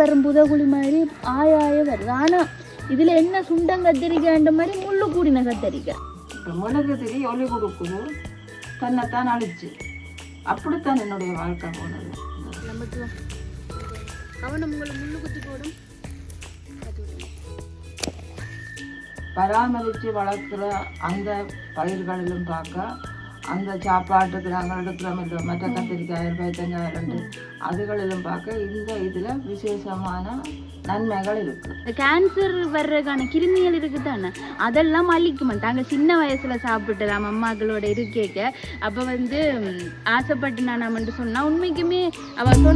வரும் புதகுழி மாதிரி ஆய வருது. ஆனால் இதில் என்ன சுண்டம் கத்திரிக்காய்ன்ற மாதிரி முள்ளு கூடின கத்திரிக்காய். இப்போ மிளகு திரி ஒலி கொடுக்குது, தன்னைத்தான் அழிச்சு. அப்படித்தான் என்னுடைய வாழ்க்கை போனது. நமக்கு கவனம் உங்களை முள்ளு குத்தி போடும். பராமரித்து வளர்க்குற அந்த பயிர்களிலும் பார்க்க, அந்த சாப்பாட்டுக்கு நாங்கள் எடுக்கிறோம் இல்லை மற்ற கத்திரிக்காய் பைத்தங்காய் ரெண்டு அதுகளிலும் பார்க்க இந்த இதில் விசேஷமான நன்மைகள் இருக்குது. இந்த கேன்சர் வர்றதுக்கான கிருமிகள் இருக்குது தானே, அதெல்லாம் அழிக்க மாட்டாங்க. சின்ன வயசில் சாப்பிட்டுலாம் அம்மாக்களோட இருக்கேக்க. அப்போ ஆசைப்பட்டு நான் நம்மன்ட்டு சொன்னால் உண்மைக்குமே அவள்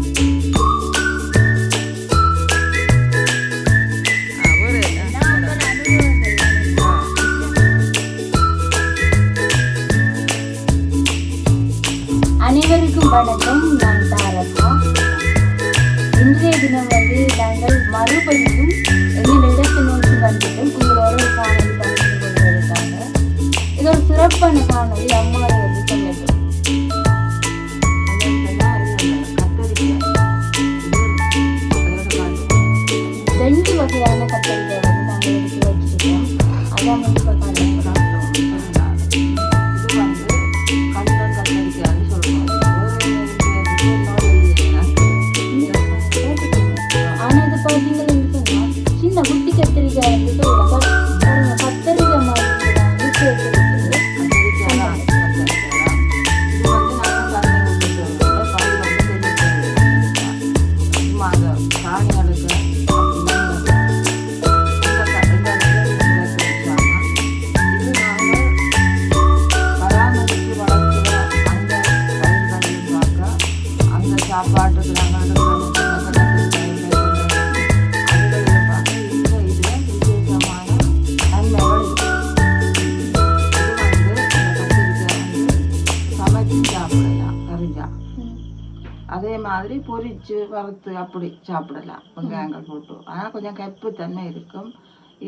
அனைவருக்கும் வணக்கம். நான் தாரகா. இன்றைய தினம் நாங்கள் மறுபடியும் எங்கள் இடத்தை நோக்கி வந்துட்டும் உங்களோட ஒரு காணொலி பகிர்ந்து கொள்வதற்காக. இது ஒரு சிறப்பான காணொலி. அம்மாவை சொல்லட்டும். ரெண்டு வகையான கத்தரிக்காய் நாங்கள் எடுத்து வச்சுருக்கோம். அதான் இப்போ காணலாம். அதே மாதிரி பொரிச்சு வறுத்து அப்படி சாப்பிடலாம், வெங்காயங்கள் போட்டு. ஆனால் கொஞ்சம் கப்பு தன்மை இருக்கும்.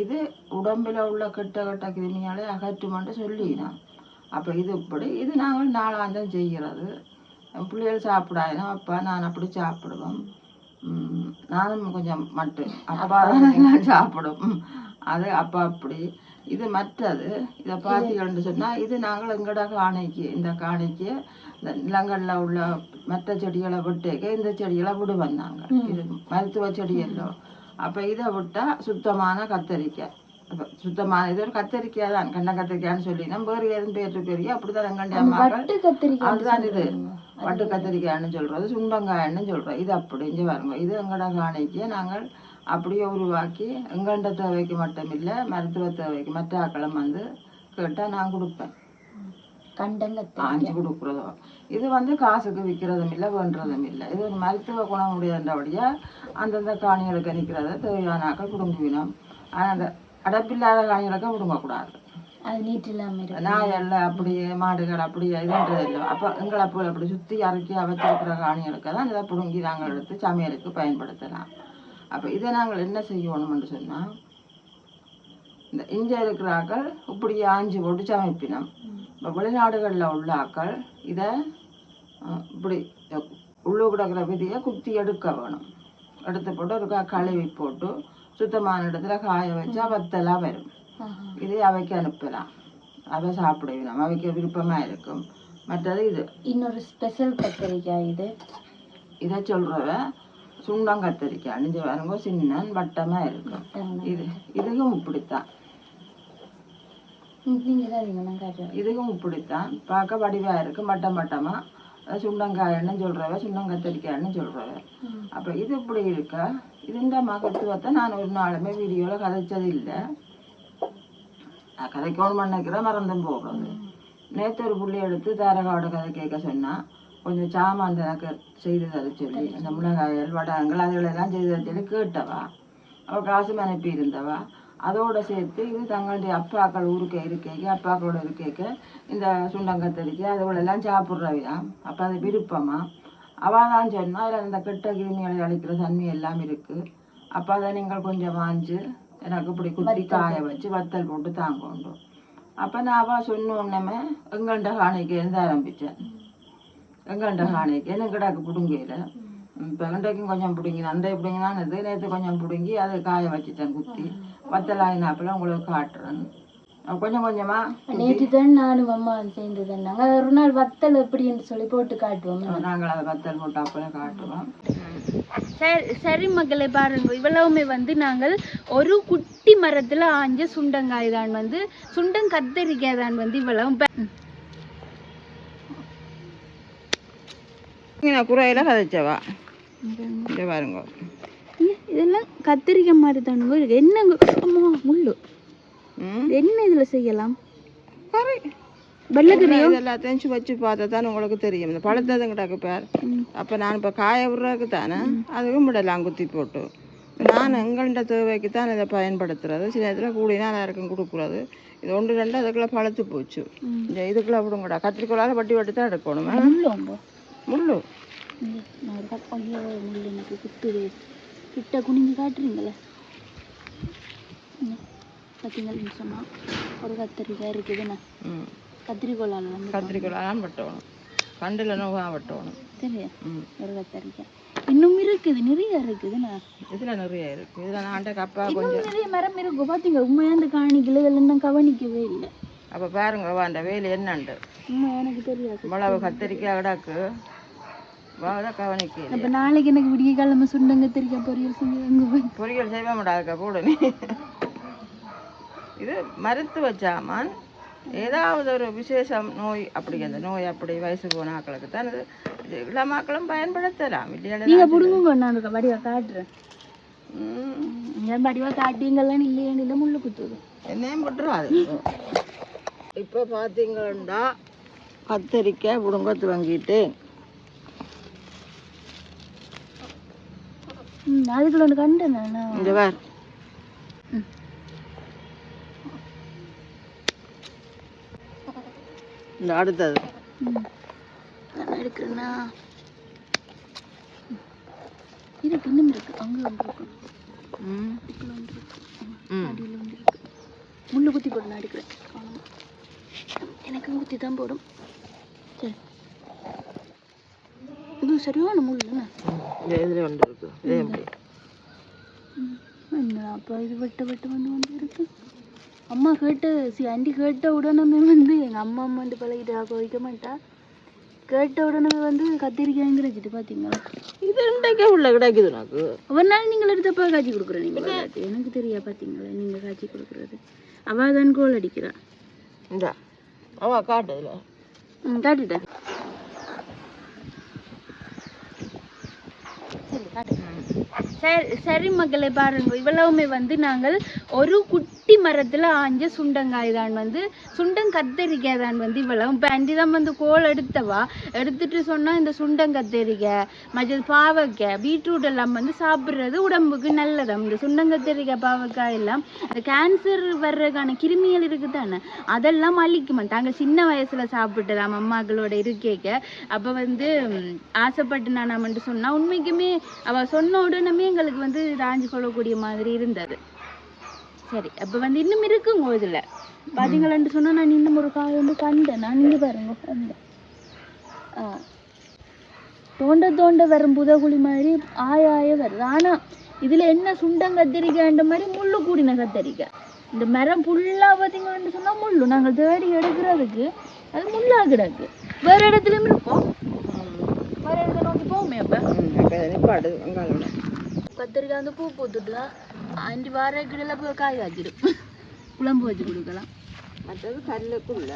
இது உடம்பில் உள்ள கெட்ட கெட்ட கிருமிகளை அகற்றுமென்று சொல்லினோம். அப்போ இது இப்படி இது நாங்கள் நாளாந்தம் செய்கிறது. பிள்ளைகள் சாப்பிடாயினா அப்பா நான் அப்படி சாப்பிடுவோம். நானும் கொஞ்சம் மட்டும் அப்பா தான் சாப்பிடும். அது அப்பா அப்படி. இது மற்றது இதை பார்த்தீங்கன்னு சொன்னால் இது நாங்கள் எங்கட காணிக்கு இந்த காணிக்கு இந்த நிலங்களில் உள்ள மற்ற செடிகளை விட்டேக்க இந்த செடிகளை விடுவோம் நாங்கள். இது மருத்துவ செடியெல்லாம். அப்போ இதை விட்டால் சுத்தமான கத்தரிக்காய். அப்போ சுத்தமான இது ஒரு கத்தரிக்காய் தான், கண்ண கத்திரிக்காய்ன்னு சொல்லினா வேறு எதுவும் பேர் பெரிய அப்படிதான் எங்கண்டைய அம்மாக்கள் அதுதான் இது வட்டு கத்திரிக்காய்ன்னு சொல்கிறது, சுண்டங்காய்ன்னு சொல்கிறோம். இது அப்படி இங்கே வருங்க. இது எங்கட காணிக்கு நாங்கள் அப்படியே உருவாக்கி எங்கண்ட தேவைக்கு மட்டும் இல்லை மருத்துவ தேவைக்கு மற்ற ஆக்களும் கேட்டால் நான் கொடுப்பேன். ஆஞ்சி கொடுக்குறதோ இது காசுக்கு விற்கிறதும் இல்லை வேண்டுறதும் இல்லை. இது ஒரு மருத்துவ குணம் உடையன்றபடியாக அந்தந்த காணிகளுக்கு நிற்கிறத தேவையான ஆக்கள் பிடுங்குவினோம். ஆனால் அந்த அடப்பில்லாத காணிகளுக்கு பிடுங்கக்கூடாது. அது நீட்டு இல்லாமல் நாயெல்லாம் அப்படியே மாடுகள் அப்படியே இதுன்றது இல்லை. அப்போ எங்களை போய் அப்படி சுற்றி இறக்கி வச்சிருக்கிற காணிகளுக்கு தான் இதை பிடுங்கி நாங்கள் எடுத்து சமையலுக்கு பயன்படுத்தலாம். அப்போ இதை நாங்கள் என்ன செய்யணும்னு சொன்னால், இந்த இங்கே இருக்கிற ஆக்கள் இப்படி ஆஞ்சி போட்டு சமைப்பினோம். இப்போ வெளிநாடுகளில் உள்ள ஆக்கள் இதை இப்படி உள்ளு கிடக்கிற விதியை குத்தி எடுக்க வேணும். எடுத்து போட்டு ஒரு கழுவி போட்டு சுத்தமான இடத்துல காய வச்சா வத்தலாக வரும். இது அவைக்கு அனுப்பலாம். அவை சாப்பிடுவோம், அவைக்கு விருப்பமாக இருக்கும். மற்றது இது இன்னொரு ஸ்பெஷல் கத்திரிக்காய். இதை சொல்கிறவ சுண்டம் கத்திரிக்காய் அணிஞ்சு வருங்க, சின்ன வட்டமாக இருக்கும். இதுக்கும் இப்படித்தான், இதுக்கும் இப்படித்தான் பார்க்க வடிவாக இருக்கும். வட்டம் வட்டமாக சுண்டங்காயன்னு சொல்கிறவ சுண்டங்கத்திரிக்காய்ன்னு சொல்கிறவ. அப்போ இது இப்படி இருக்கா. இதுண்ட மகத்துவத்தை நான் ஒரு நாளுமே வீடியோவில் கதைச்சது இல்லை. நான் கதைக்கணும் நினைக்கிறேன், மறந்தும் போகிறது. நேற்று ஒரு புள்ளி எடுத்து தாரகாவோட கதை கேட்க சொன்னால் கொஞ்சம் சாமான் எனக்கு செய்து தர சொல்லி அந்த மிளகாய்கள் வடகங்கள் அதுகளெல்லாம் செய்து தர சொல்லி கேட்டவா. அவள் காசும் அனுப்பி இருந்தவா. அதோடு சேர்த்து இது தங்களுடைய அப்பாக்கள் இருக்க அப்பாக்களோட இருக்க இந்த சுண்டங்கத்தரிக்கை அதுகளெல்லாம் சாப்பிட்றவையா. அப்போ அது விருப்பமா அவள் தான் சொன்னால் அதில் அந்த கெட்ட கிருமிகளை அழிக்கிற தன்மை எல்லாம் இருக்குது. அப்போ அதை நீங்கள் கொஞ்சம் வாங்கி எனக்கு இப்படி குத்தி காய வச்சு வத்தல் போட்டு தாங்கொண்டு. அப்போ நான் அவள் சொன்னோன்னே எங்கள்கிட்ட காணிக்கேருந்து ஆரம்பித்தேன். எங்கள்கிட்ட காணிக்கேன்னு கிடாக்கு பிடுங்கையில் இப்போ இன்றைக்கும் கொஞ்சம் பிடுங்கி அண்டை பிடுங்கினான்னு நேற்று கொஞ்சம் பிடுங்கி அதை காய வச்சுட்டேன் குத்தி வத்தலாயினாப்பில் உங்களுக்கு காட்டுறேன் கொஞ்சம் கொஞ்சமாக. நேற்று தான் நானும் அம்மா சேர்ந்து தந்தாங்க ஒரு நாள் வத்தல் எப்படின்னு சொல்லி போட்டு காட்டுவோம். நாங்கள் அதை வத்தல் போட்டு அப்போலாம் காட்டுவோம். சரி மக்களை பாருங்க, இவ்வளவுமே வந்து நாங்கள் ஒரு குட்டி மரத்துல ஆஞ்ச சுண்டங்காய் தான் வந்து சுண்டங்கத்தரிக்காய் தான் வந்து இவ்வளவு குறையில கதைச்சவா பாருங்க. இதெல்லாம் கத்திரிக்காய் மாதிரி தானுங்க இருக்கு. என்னங்க அம்மா முள்ளு என்ன இதுல செய்யலாம்? எல்லாத்தையும் வச்சு பார்த்தா தானே உங்களுக்கு தெரியும். இந்த பழுத்ததுங்கிட்டாக்கு பேர். அப்போ நான் இப்போ காய விடுறதுக்கு தானே அதுக்கும் விடலாம் குத்தி போட்டு. நான் எங்கள்கிட்ட தேவைக்கு தான் இதை பயன்படுத்துறது. சில நேரத்தில் கூடினா எல்லாருக்கும் கொடுக்குறது. இது 1 2 அதுக்குள்ளே பழுத்து போச்சு. இந்த இதுக்குள்ளே விடுங்கடா கத்திரிக்கோளால் வட்டி வட்டி தான் எடுக்கணும். முள்ளு எனக்கு குத்துது. கிட்ட குனிஞ்சு காட்டுறீங்களே பார்த்தீங்கன்னு சொன்னா ஒரு கத்திரிக்காய் இருக்குதுண்ணா. கத்திரிக்கோளாலாம் வெட்டணும். கண்டில் நோவாக வெட்டணும். சரியா ஒரு கத்திரிக்காய் இன்னும் இருக்குது. நிறைய இருக்குதுண்ணா. இதில் நிறைய இருக்குது. இதில் நான் கப்பா கொஞ்சம் நிறைய மரம் இருக்கும். பார்த்தீங்க உண்மையாக அந்த காணிக்கல இதெல்லாம் நான் கவனிக்கவே இல்லை. அப்போ பாருங்க அந்த வேலை என்னண்டு எனக்கு தெரியாது. இவ்வளவு கத்திரிக்காய் கிடாக்கு கவனிக்க. இப்போ நாளைக்கு எனக்கு விடிய கிழமை சுண்டங்கத்திரிக்காய் பொரியல் செஞ்சு பொரியல் செய்ய மாட்டாதுக்கா போடு நீ. இது மருத்துவ சாமான். ஏதாவது ஒரு விசேஷம் நோய் அப்படி அந்த நோய் அப்படி வயசு போன ஆக்களுக்கு தான் இது இளமாக்களும் பயன்படுத்தலாம். இல்லையா பிடுங்குங்க நான் வடிவா காட்டுறேன். வடிவா காட்டிங்கெல்லாம் இல்லையா முள்ளு குத்துது என்னையும் விட்டுருவாது. இப்போ பார்த்தீங்கன்னா கத்திரிக்காய் புடுங்கத்து வாங்கிட்டு அதுக்குள்ள ஒன்று கண்டேன் இந்த வேறு இந்த அடுத்தது எடுக்கிறேன்னா இருக்கு. இன்னும் இருக்கு. அங்கே ஒன்று இருக்கு. அடியில் ஒன்று இருக்கு. முள்ளு குத்தி போட்டு நான் எடுக்கிறேன். எனக்கு குத்தி தான் போடும். சரி இது சரியான முள்ளுண்ணா. இதில் ஒன்று இருக்கு. என்ன அப்போ இது வெட்ட வெட்ட வந்து இருக்கு. அம்மா கேட்டு ஆண்டி கேட்ட உடனே வந்து எங்கள் அம்மா வந்து பழகிட்டு வைக்க மாட்டா. கேட்ட உடனே வந்து கத்திரிக்காய்ங்க வச்சுட்டு பார்த்தீங்களா இது 2 உள்ள கிடைக்குது. எனக்கு ஒரு நாள் நீங்கள் எடுத்தப்போ காய்ச்சி கொடுக்குறேன். நீங்கள் எனக்கு தெரியா பார்த்தீங்களா நீங்கள் காய்ச்சி கொடுக்குறது. அவள் தான் கோல் அடிக்கிறான். இந்த அவ காட்டுதுல காட்டுட்டேன். சரி மக்களை பாருங்க, இவ்வளவுமே வந்து நாங்கள் ஒரு குட்டி மரத்துல ஆஞ்ச சுண்டங்காய் தான் வந்து சுண்டங்கத்தரிக்காய் தான் வந்து இவ்வளவு. இப்போ ஆண்டி தான் வந்து கோல் எடுத்துட்டு சொன்னா இந்த சுண்டங்கத்தரிக்காய் மற்றது பாவக்காய் பீட்ரூட் எல்லாம் வந்து சாப்பிட்றது உடம்புக்கு நல்லதாம். இந்த சுண்டங்கத்தரிக்காய் பாவக்காய் எல்லாம் இந்த கேன்சர் வர்றதுக்கான கிருமிகள் இருக்குதானே அதெல்லாம் அழிக்குமா. தாங்க சின்ன வயசுல சாப்பிட்டுலாம் அம்மாக்களோட இருக்கேக்க. அப்போ வந்து ஆசைப்பட்டு நான் சொன்னா உண்மைக்குமே அவ சொன்ன உடனே எங்களுக்கு வந்து ராஞ்சி கொள்ளக்கூடிய மாதிரி இருந்தது. சரி அப்போ வந்து இன்னும் இருக்குங்க இதில் பார்த்தீங்களான்னு சொன்னால் நான் இன்னும் ஒரு காய் வந்து கண்டேன். நான் இங்கே பாருங்க தோண்ட வரும் புதகுழி மாதிரி ஆய வருது. ஆனால் இதில் என்ன சுண்டங்கத்திரிக்காய்ன்ற மாதிரி முள்ளு கூடின கத்திரிக்காய். இந்த மரம் ஃபுல்லாக பார்த்தீங்கன்னு சொன்னால் முள்ளு நாங்கள் தேடி எடுக்கிறதுக்கு அது முள்ளா கிடக்கு. வேறு இடத்துலையும் இருக்கும். வேறு இடத்துல நோக்கி போவோமே. அப்போ கத்திரிக்காய் வந்து பூ பூத்துட்டுதா அஞ்சு வாரக்கிடையில போய் காய் காய்ச்சிடும். குழம்பு வச்சு கொடுக்கலாம். மற்றது கல்லுக்குள்ள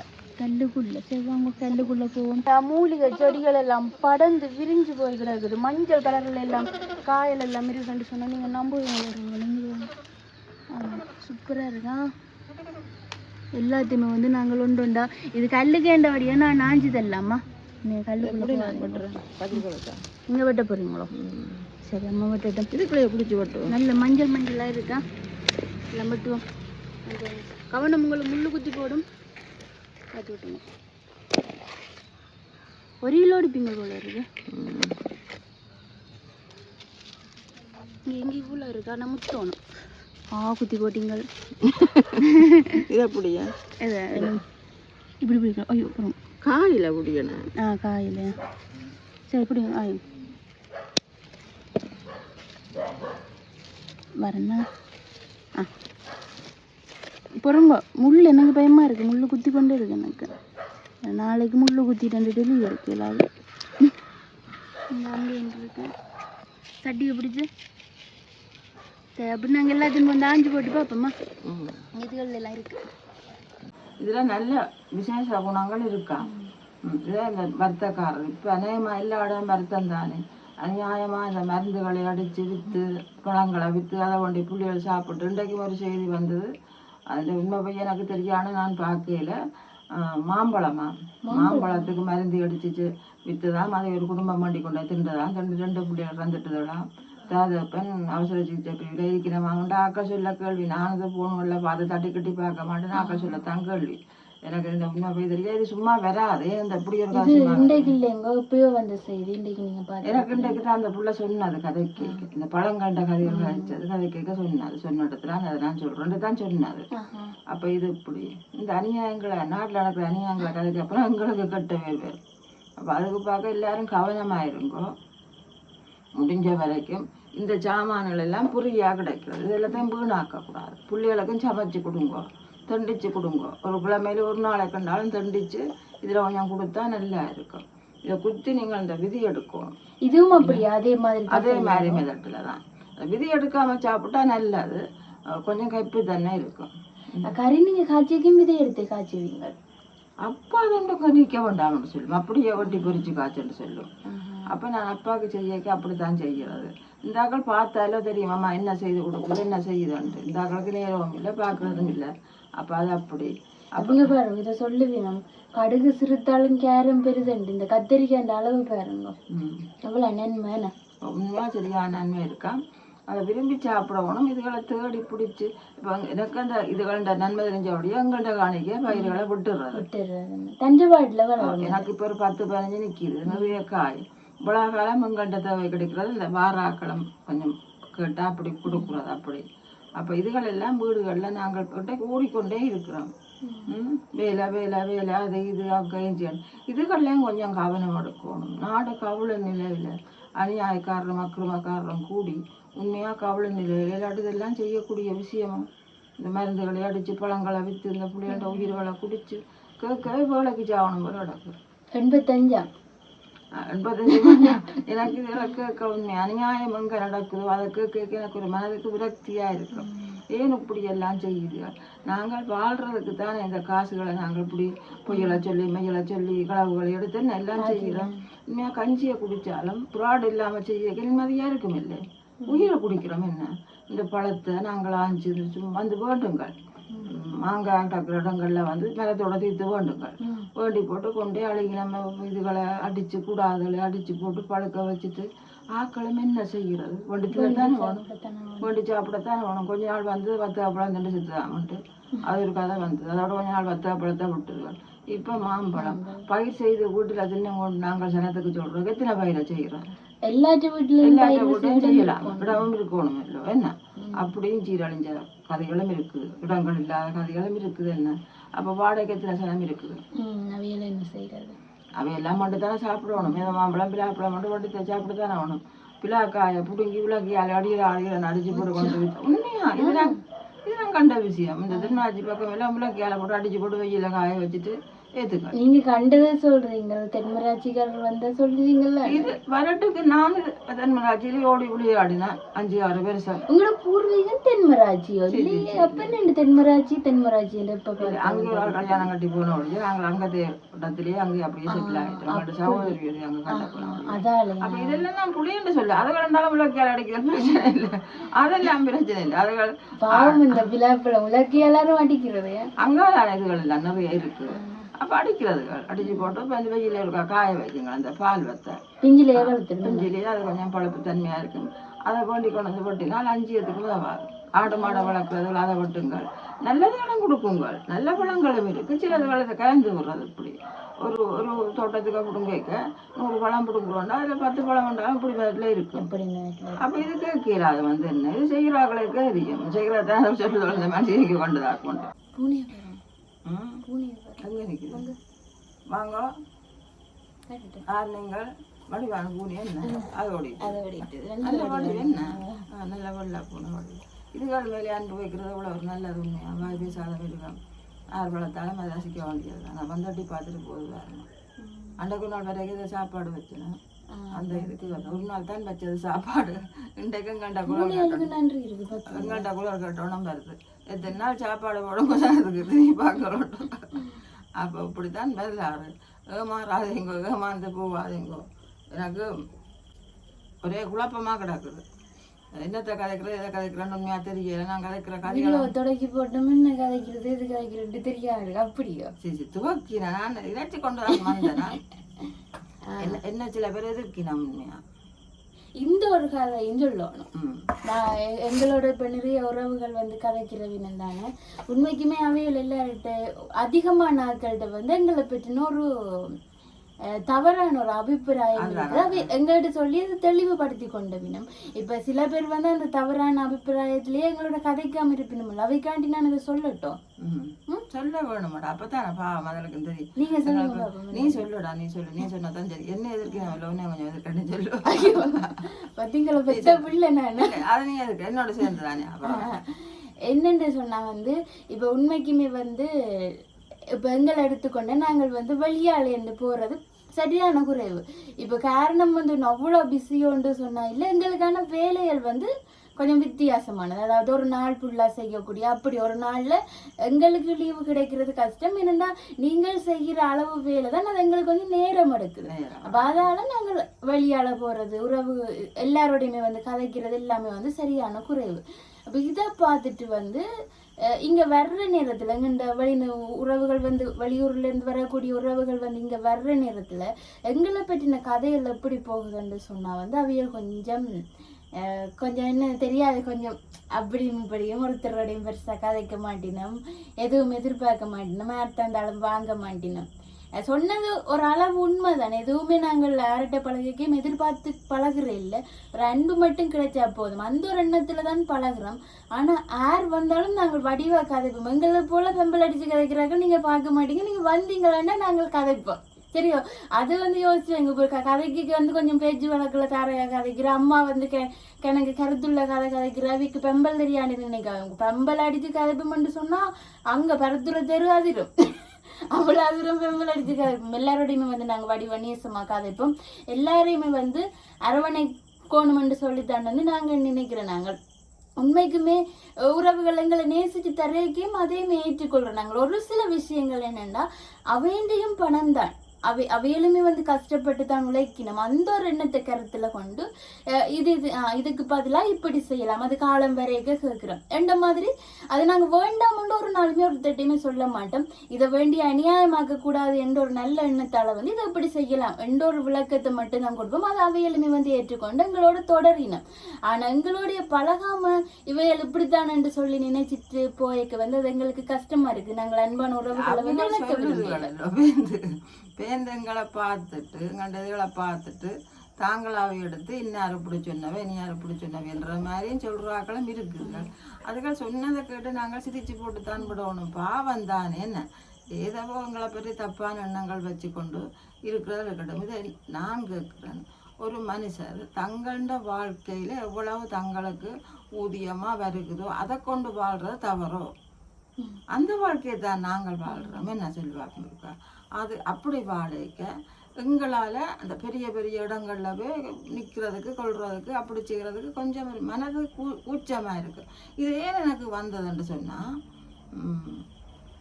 சரி வாங்க கல்லுக்குள்ள போவோம். மூலிகை செடிகள் எல்லாம் படர்ந்து விரிஞ்சு போய் கிடக்குது. மஞ்சள் கலர்ல எல்லாம் காயல் எல்லாம் இருக்குன்னு சொன்னா நீங்க நம்புவீங்க. சூப்பரா இருக்கா. எல்லாத்தையுமே வந்து நாங்கள் ஒன்றுண்டா இது கல்லுக்கேண்டபடியா நான் நாஞ்சி தரலாமா? நீங்கள் கல்லுக்குள்ள இங்கே வெட்ட போறீங்களோ? சரி அம்மா வெட்டட்டும். இதுக்குள்ளே பிடிச்சி வெட்டுவோம். நல்ல மஞ்சளாக இருக்கா எல்லாம் வெட்டுவோம். கவனம் உங்களை முள்ளு குத்தி போடும். காட்டி விட்டுங்க. ஒரு கிலோ அடிப்பீங்க போல இருக்கு. இங்கே எங்கே இவ்வளோ இருக்கா நான் முத்தோணும். குத்தி போட்டீங்க. இது அப்படியா இப்படி பிடிக்கும். ஐயோ அப்புறம் காயில் பிடிக்கணும். காயில் சரி பிடிங்க. வரண்ணா ஆ பொறுங்க. முள் எனக்கு பயமாக இருக்குது. முள் குத்தி கொண்டே இருக்கு எனக்கு. நாளைக்கு முள் குத்திட்டு டெலிவரி இருக்கு எல்லாரும். அங்கே எங்கே இருக்கு சட்டியை பிடிச்சி சரி அப்படி நாங்கள் எல்லாத்தையும் வந்து ஆஞ்சு போட்டு பார்ப்போம்மா. இதுகள் எல்லாம் இருக்கு. இதில் நல்ல விசேஷ குணங்கள் இருக்கா. இதான் இந்த மருத்துவக்காரர் இப்போ அநேகமாக எல்லா இடம் மருத்துவம் தானே. அநியாயமாக இந்த மருந்துகளை அடித்து விற்று பழங்களை விற்று அதை கொண்டு புள்ளிகள் சாப்பிட்டு இன்றைக்கும் ஒரு செய்தி வந்தது. அதில் உண்மை போய் எனக்கு தெரியாமல் நான் பார்க்கல. மாம்பழத்துக்கு மருந்து அடிச்சிச்சு விற்றுதான் அதை ஒரு குடும்பம் வண்டி கொண்டு தின்றதான் 2 பிள்ளைகள் இறந்துட்டுதெல்லாம். தாதப்பன் அவசர சிகிச்சை பிரிவில் இருக்கிறவங்க ஆக்கள் சொல்ல கேள்வி. நான் இதை போகணும்ல பார்த்து தட்டி கட்டி பார்க்க மாட்டேன். ஆக்கள் சொல்லத்தான் கேள்வி. எனக்கு இந்த உண்மை போய் தெரியாது. இது சும்மா வராது. இந்த இப்படி ஒரு காசு எனக்கு இன்றைக்கு தான் அந்த புள்ள சொன்னது கதை கேட்க. இந்த பழங்கண்ட கதைகள் கழிச்சது கதை கேட்க சொன்னது. சொன்ன இடத்துல அதை நான் சொல்றேன் தான் சொன்னது. அப்போ இது இப்படி இந்த அநியாயங்களை நாட்டில் நடக்கிற அநியாயங்களை கதைக்கு அப்புறம் எங்களுக்கு கட்டவே வேறு. அப்போ அதுக்கு பார்க்க எல்லாரும் கவனமாயிருங்கோ. முடிஞ்ச வரைக்கும் இந்த சாமான்கள் எல்லாம் புரியாக கிடைக்கிறது. இது எல்லாத்தையும் வீணாக்கக்கூடாது. பிள்ளைகளுக்கும் சமைச்சு கொடுங்க, தண்டிச்சு கொடுங்க. ஒரு கிழமையில ஒரு நாளை கண்டாலும் தண்டிச்சு இதில் கொஞ்சம் கொடுத்தா நல்லா இருக்கும். இதை குத்தி நீங்கள் இந்த விதி எடுக்கணும். இதுவும் அப்படியா? அதே மாதிரி மெதட்டில் தான் விதி எடுக்காம சாப்பிட்டா நல்லது. கொஞ்சம் கைப்பு தானே இருக்கும். கறி நீங்கள் காய்ச்சிக்கும் விதை எடுத்து காய்ச்சுவீங்க. அப்பா அதோட கறிக்க வேண்டாம்னு சொல்லும். அப்படியே ஒட்டி பொறிச்சு காய்ச்சல்னு சொல்லும். அப்போ நான் அப்பாவுக்கு செய்யக்க அப்படித்தான் செய்கிறது. இந்த ஆக்கள் பார்த்தாலோ தெரியும் அம்மா என்ன செய்து கொடுக்குது என்ன செய்யுதுன்ட்டு. இந்த ஆக்களுக்கு நேரமும் இல்லை பார்க்கறதும் இல்லை. அப்போ அது அப்படி அவங்க பாருங்க இதை சொல்லுவீங்க. கடுகு சிறுத்தாலும் கேரம் பெருதுண்டு. இந்த கத்திரிக்காய் அளவு பாருங்க எவ்வளோ நன்மை. உண்மையாக சரியான நன்மை இருக்கா. அதை விரும்பி சாப்பிடணும். இதுகளை தேடி பிடிச்சி இப்போ எனக்கு அந்த இதுகள நன்மை தெரிஞ்சபடியே எங்கள்கிட்ட காணிக்க பயிர்களை விட்டுடுறது. தஞ்சவாடில் எனக்கு இப்போ ஒரு 10-15 நிற்கிது நிறைய காய். இவ்வளோ காலம் எங்கள்கிட்ட தேவை கிடைக்கிறது. இந்த வாராக்களம் கொஞ்சம் கேட்டால் அப்படி கொடுக்குறது அப்படி. அப்போ இதுகள் எல்லாம் வீடுகளில் நாங்கள் கிட்ட ஓடிக்கொண்டே இருக்கிறோம். வேலை வேலை வேலை அது இது அங்கேயும் இதுகள்லையும் கொஞ்சம் கவனம் எடுக்கணும். நாடு கவலை நிலையில் அநியாயக்காரரும் அக்கிரமக்காரரும் கூடி உண்மையாக கவலை நிலையில் இல்லாட்டி இதெல்லாம் செய்யக்கூடிய விஷயமும். இந்த மருந்துகளை அடித்து பழங்களை விற்று இந்த பிள்ளைகளோட உயிர்களை குடிச்சு கேட்கவே வேலைக்கு சாகணும் போல நடக்கும். 85 எனக்கு இதெல்லாம் கேட்க உண்மை அநியாயம் எங்கே நடக்குதோ அதை கேட்க எனக்கு ஒரு மனதுக்கு விரக்தியாக இருக்கும். ஏன் இப்படி எல்லாம் செய்யுதுகள்? நாங்கள் வாழ்கிறதுக்கு தானே இந்த காசுகளை நாங்கள் இப்படி பொய்யலை சொல்லி மெய்யலை சொல்லி களவுகளை எடுத்து எல்லாம் செய்கிறோம். உண்மையாக கஞ்சியை குடித்தாலும் புறாடு இல்லாமல் செய்ய நிம்மதியாக இருக்கும் இல்லை. உயிரை குடிக்கிறோம் என்ன? இந்த பழத்தை நாங்கள் ஆஞ்சு வந்து வேண்டுங்கள். மாங்காய் டக்குற இடங்களில் வந்து மரத்தோட தீர்த்து வேண்டுங்கள். வேண்டி போட்டு கொண்டே அழுகி நம்ம இதுகளை அடித்து கூடாதுகளை அடித்து போட்டு பழுக்க வச்சுட்டு ஆக்களும் என்ன செய்கிறது? வேண்டித்துல தானே வேணும். வேண்டி சாப்பிடத்தானே வேணும். கொஞ்ச நாள் வந்து வத்தாப்பழம் தண்டு சுற்றுதாமன்ட்டு அது ஒரு கதை வந்தது. அதோட கொஞ்ச நாள் வத்தாப்பழத்தை விட்டுருவோம். இப்போ மாம்பழம் பயிர் செய்து வீட்டில் தின்னும் கொண்டு நாங்கள் சனத்துக்கு சொல்கிறோம். எத்தனை பயிரை செய்கிறோம்? எல்லாற்ற வீட்டிலையும் செய்யலாம். இடமும் இருக்கணும் இல்லை என்ன? அப்படியும் சீரழிஞ்ச கதைகளும் இருக்குது. இடங்கள் இல்லாத கதைகளும் இருக்குது என்ன? அப்போ வாடகை எத்தனை சனம் இருக்குது? அவையெல்லாம் என்ன செய்கிறது? அவையெல்லாம் மட்டும் தானே சாப்பிடணும். ஏதோ மாம்பழம் பிலாப்பழம் மட்டும் மட்டும் சாப்பிட்டு தானே ஆகணும். பிலாக்காயை பிடுங்கி விளக்கியால் அடியில் அடிச்சு போட்டு கொண்டு உண்மையா இதெல்லாம் கண்ட விஷயம். இந்த திருநாச்சி பக்கம் எல்லாம் விளக்கியால் போட்டு அடிச்சு போட்டு வெயில காய வச்சுட்டு ஏத்துக்க. நீங்க கண்டதை சொல்றீங்க. தென்மராட்சிக்காரர் வந்தா சொல்றீங்கல்ல. இது வரட்டுக்கு நான் தென்மராட்சியில ஓடி விளையாடினேன் 5-6 வருஷம். உங்களோட பூர்வீகம் தென்மராட்சியோ இல்லையே? அப்ப என்ன தென்மராட்சி அங்கே ஒரு கல்யாணம் கட்டி போன ஒழிஞ்சு நாங்கள் அங்கே இடத்துலயே அங்கே அப்படியே செட்டில் ஆகிட்டோம். சகோதரி அங்கே கட்ட போனோம். அப்ப இதெல்லாம் நான் புளியன்னு சொல்லு. அதுகள் இருந்தாலும் விளக்கியால் அடிக்கிறது பிரச்சனை இல்லை. அதெல்லாம் பிரச்சனை இல்லை. அதுகள் பாவம் இந்த விழாப்பழம் விளக்கியாலும் அடிக்கிறது அங்காதான இதுகள் எல்லாம் நிறைய இருக்கு. அப்போ அடிக்கிறதுகள் அடிச்சு போட்டு இப்போ அந்த வெயில இருக்கா காய வைக்குங்க. அந்த பால் வத்தை பிஞ்சிலேயே அது கொஞ்சம் பழப்பு தன்மையாக இருக்கும். அதை கொண்டு வந்து வெட்டினால் 5 உதவாது. ஆடு மாடை வளர்க்குறதுகள் அதை வெட்டுங்கள். நல்லது இடம் கொடுக்குங்கள். நல்ல பழங்களும் இருக்குது. சிலது வளத்தை கலந்து விடுறது. இப்படி ஒரு தோட்டத்துக்கு பிடுங்க 100 பழம் பிடுங்குறோம்னா அதில் 10 பழம் வேண்டாலும் இப்படி வேட்டில் இருக்கும். அப்போ இது கேட்கல. அது வந்து என்ன இது செய்கிறார்களுக்கு தெரியும். செய்கிறதான் சொல்லுதோம். இந்த மாதிரி செய்திக்கு கொண்டுதான் கொண்டு அங்கே நிற்குது. வாங்க ஆறுங்கள் வடிவான பூனி என்ன அதோட நல்ல வடிவு என்ன நல்ல வெள்ளை பூனை வடிவு இதுகள் மேலே அன்பு வைக்கிறது இவ்வளோ ஒரு நல்லது உண்மையாக வாய் பேசாத இருக்கும் ஆர்வலத்தாலும் அதை ரசிக்க வேண்டியது தான் வந்தட்டி பார்த்துட்டு போது வரணும் அன்றைக்கு நாள் வரைக்கும் இதை சாப்பாடு வச்சுனேன் அந்த இதுக்கு ஒரு நாள் தான் வச்சது சாப்பாடு இன்றைக்கும் கண்ட குளர் எங்கள்கிட்ட குளர் கட்டணும் வருது எத்தனை நாள் சாப்பாடு போட கொஞ்சம் இருக்குது நீ பார்க்குறோம் அப்போ இப்படித்தான் வரலாறு ஏமாறாதீங்கோ ஏமாந்து போவாதீங்கோ எனக்கு ஒரே குழப்பமாக கிடக்குது என்னத்தை கதைக்கிறது எதை கதைக்கிறேன்னு உண்மையா தெரியல நான் கதைக்கிற கதைகளை தொடக்கி போட்டோம் என்ன கதைக்கிறது எது கதைக்கிறது தெரியாது அப்படியோ சரி துவக்கினேன் நான் இறைச்சி கொண்டு வர வந்தேனா என்ன சில பேர் எதிர்க்கினேன் உண்மையா இந்த ஒரு கதையும் சொல்லணும் நான் எங்களோட இப்போ நிறைய உறவுகள் வந்து கதைக்கிறவின்னு தானே உண்மைக்குமே அவைகள் எல்லார்கிட்ட அதிகமான ஆட்கள்கிட்ட வந்து எங்களை பற்றின ஒரு தவறான ஒரு அபிப்பிராயம் இருக்குது எங்கள்கிட்ட சொல்லி அதை தெளிவுபடுத்தி கொண்ட வினம் இப்ப சில பேர் வந்து அந்த தவறான அபிப்பிராயத்திலேயே எங்களோட கதைக்காம இருப்பினும் அவைக்காண்டி நான் இதை சொல்லட்டும் சொல்ல வேணுமாடா அப்பதான் மதலுக்கு தெரியும் நீங்க சொல்லுங்க நீ சொல்லுடா நீ சொல்லு நீ சொன்னாதான் சரி என்ன எதிர்க்க கொஞ்சம் எதிர்க்கன்னு சொல்லு பத்திங்களை பெற்ற பிள்ளை நான் அது நீ எதுக்கு என்னோட சேர்ந்து தானே என்னென்று சொன்னா வந்து இப்ப உண்மைக்குமே வந்து இப்ப எங்களை எடுத்துக்கொண்ட நாங்கள் வந்து வெளியாலேருந்து போறது சரியான குறைவு இப்ப காரணம் வந்து அவ்வளோ பிஸியோன்னு சொன்னா இல்லை எங்களுக்கான வேலைகள் வந்து கொஞ்சம் வித்தியாசமானது அதாவது ஒரு நாள் ஃபுல்லா செய்யக்கூடிய அப்படி ஒரு நாள்ல எங்களுக்கு லீவு கிடைக்கிறது கஷ்டம் என்னன்னா நீங்கள் செய்கிற அளவு வேலை தான் அது எங்களுக்கு கொஞ்சம் நேரம் எடுக்குது அப்ப அதனால நாங்கள் வெளியால போறது உறவு எல்லாரோடையுமே வந்து கதைக்கிறது எல்லாமே வந்து சரியான குறைவு அப்ப இதை பார்த்துட்டு வந்து இங்க வர்ற நேரத்துல இந்த உறவுகள் வந்து வெளியூர்ல இருந்து வரக்கூடிய உறவுகள் வந்து இங்க வர்ற நேரத்துல எங்களை பற்றின கதைகள் எப்படி போகுதுன்னு சொன்னா வந்து அவைகள் கொஞ்சம் என்ன தெரியாது கொஞ்சம் அப்படியும் இப்படியும் ஒருத்தரோடையும் பெருசா கதைக்க மாட்டினோம் எதுவும் எதிர்பார்க்க மாட்டினோம் யார்த்தாந்தாலும் வாங்க மாட்டினோம் சொன்னது ஒரு அளவு உண்மைதான் எதுவுமே நாங்கள் யார்கிட்ட பழகிக்கையும் எதிர்பார்த்து பழகுற இல்லை ஒரு அன்பு மட்டும் கிடைச்சா போதும் அந்த ஒரு எண்ணத்துல தான் பழகுறோம் ஆனா யார் வந்தாலும் நாங்கள் வடிவா கதைப்போம் எங்களை போல பெம்பல் அடிச்சு கதைக்கிறாங்க நீங்க பார்க்க மாட்டீங்க நீங்க வந்தீங்களா நாங்கள் கதைப்போம் சரியோ அது வந்து யோசிச்சு எங்க கதைக்கு வந்து கொஞ்சம் பேச்சு வழக்குல தாரையா கதைக்கிற அம்மா வந்து எனக்கு கருத்துள்ள கதை கதைக்கிற அவைக்கு பெம்பல் தெரியாண்டு நினைக்காங்க பெம்பல் அடிச்சு கதைப்போம்னு சொன்னா அங்க பருத்துற தெரு அதிரும் அவ்வளோ அதிரம் பெம்பல் அடிச்சு கதைப்போம் எல்லாரோடையுமே வந்து நாங்கள் வடிவ நேசமாக கதைப்போம் எல்லாரையுமே வந்து அரவணைக்கோணுமென்று சொல்லித்தான் வந்து நாங்கள் நினைக்கிறோம் நாங்கள் உண்மைக்குமே உறவுகள் எங்களை நேசிச்சு தரைக்கும் அதையுமே ஏற்றுக்கொள்றோம் நாங்கள் ஒரு சில விஷயங்கள் என்னன்னா அவையண்டையும் பணம் தான் அவையிலுமே வந்து கஷ்டப்பட்டு தான் உழைக்கணும் அந்த ஒரு எண்ணத்தை கருத்துல கொண்டு இதுக்கு பதிலாக இப்படி செய்யலாம் அது காலம் வரைக்கும் கேட்கிறோம் என்ற மாதிரி அது நாங்க வேண்டாம்னு ஒரு நாளுமே ஒரு தட்டையுமே சொல்ல மாட்டோம் இதை வேண்டி அநியாயமாக்க கூடாது என்ற ஒரு நல்ல எண்ணத்தால வந்து இதை இப்படி செய்யலாம் என்ற ஒரு விளக்கத்தை மட்டும் தான் கொடுப்போம் அது அவையிலுமே வந்து ஏற்றுக்கொண்டு எங்களோட தொடரினோம் ஆனா எங்களுடைய பழகாம இவைகள் இப்படித்தான் என்று சொல்லி நினைச்சிட்டு போய்க்க வந்து அது எங்களுக்கு கஷ்டமா இருக்கு நாங்கள் அன்பான உறவுகளை வந்து இழக்க விரும்புகிறோம் பேந்தங்களை பார்த்துட்டு எங்கள்கிட்ட பார்த்துட்டு தாங்களாவை எடுத்து இன்னாரு பிடிச்சொன்னவை இனியாரு பிடிச்சொன்னவைன்ற மாதிரியும் சொல்கிறாக்களும் இருக்குங்க அதுகள் சொன்னதை கேட்டு நாங்கள் சிரிச்சு போட்டு தான் விடணும் பாவம் தானே என்ன ஏதோ எங்களை பற்றி தப்பான எண்ணங்கள் வச்சு கொண்டு இருக்கிறது இருக்கட்டும் இதை நான் கேட்குறேன் ஒரு மனுஷர் தங்களோட வாழ்க்கையில் எவ்வளவு தங்களுக்கு ஊதியமாக வருகுதோ அதை கொண்டு வாழ்றது தவறோ அந்த வாழ்க்கையை தான் நாங்கள் வாழ்கிறோம் என்ன சொல்லுவாங்க இருக்கா அது அப்படி வாழைக்க எங்களால் அந்த பெரிய பெரிய இடங்கள்ல போய் நிற்கிறதுக்கு கொள்றதுக்கு அப்படி செய்கிறதுக்கு கொஞ்சம் மனது கூச்சமாக இருக்குது இது ஏன் எனக்கு வந்ததுன்னு சொன்னால்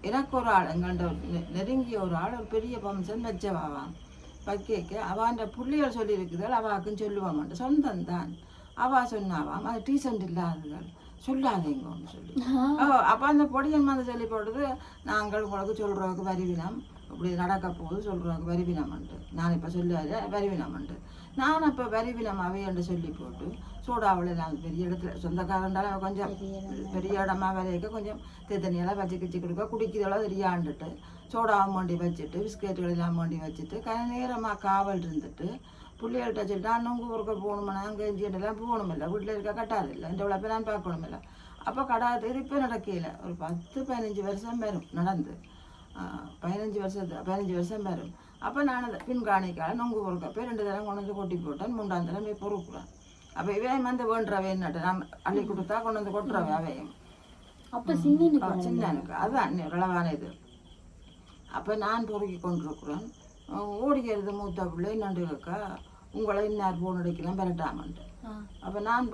எனக்கு ஒரு ஆள் எங்கள்கிட்ட நெருங்கிய ஒரு ஆள் ஒரு பெரிய ஃபங்க்ஷன் வச்சவாவான் வைக்க அவாண்ட பிள்ளைகள் சொல்லியிருக்குதால் அவாக்குன்னு சொல்லுவாமான்ட்டு சொந்தம் தான் அவா சொன்னாவாம் அது டீசன்ட் இல்லாததுகள் சொல்லாதீங்கன்னு சொல்லி அப்போ அந்த பொடியன் வந்து சொல்லி போட்டது நாங்கள் உங்களுக்கு சொல்கிறதுக்கு வருவினம் இப்படி நடக்க போகுது சொல்கிறாங்க வரிவினம்ன்ட்டு நான் இப்போ சொல்லாத வரிவினம்ன்ட்டு நான் அப்போ வரிவினம் அவையன்று சொல்லி போட்டு சோடாவில் நான் பெரிய இடத்துல சொந்தக்காரண்டால கொஞ்சம் பெரிய இடமா வரைக்க கொஞ்சம் தனியெல்லாம் வச்சு கிச்சு கொடுக்க குடிக்கிறதெல்லாம் தெரியாண்டுட்டு சோடாவும் மண்டி வச்சுட்டு பிஸ்கெட்டுகள் எல்லாம் மண்டி வச்சுட்டு நேரமாக காவல் இருந்துட்டு பிள்ளைகள்கிட்ட சொல்லிட்டு நான் உங்கள் ஊருக்கு போகணுமென்னா அங்கே எல்லாம் போகணுமில்ல வீட்டில் இருக்க கட்டாதில்லை இந்த உழைப்பை நான் பார்க்கணுமில்ல அப்போ கடாது இப்போ நடக்கையில் ஒரு 10-15 வருஷம் வரும் நடந்து 15 வருஷம் வரும் அப்போ நான் அதை பின்காணிக்கால நொங்கு பொறுக்க போய் 2 தரம் கொண்டு வந்து கொட்டி போட்டேன், 3ஆம் தரம் போய் பொறுக்குறேன். அப்போ இவையும் வந்து வேண்டுறவை என்னட்டு நான் அள்ளி கொடுத்தா கொண்டு வந்து கொட்டுறவை அவையும். அப்ப சின்ன சின்னனுக்கு அதுதான் இளவான இது. அப்போ நான் பொறுக்கி கொண்டிருக்கிறேன். ஓடிக்கிறது மூத்த பிள்ளை நண்டுக்கா உங்களை இன்னார் போன் எடுக்கிறேன் பெறட்டாமன்ட்டு. அப்போ நான்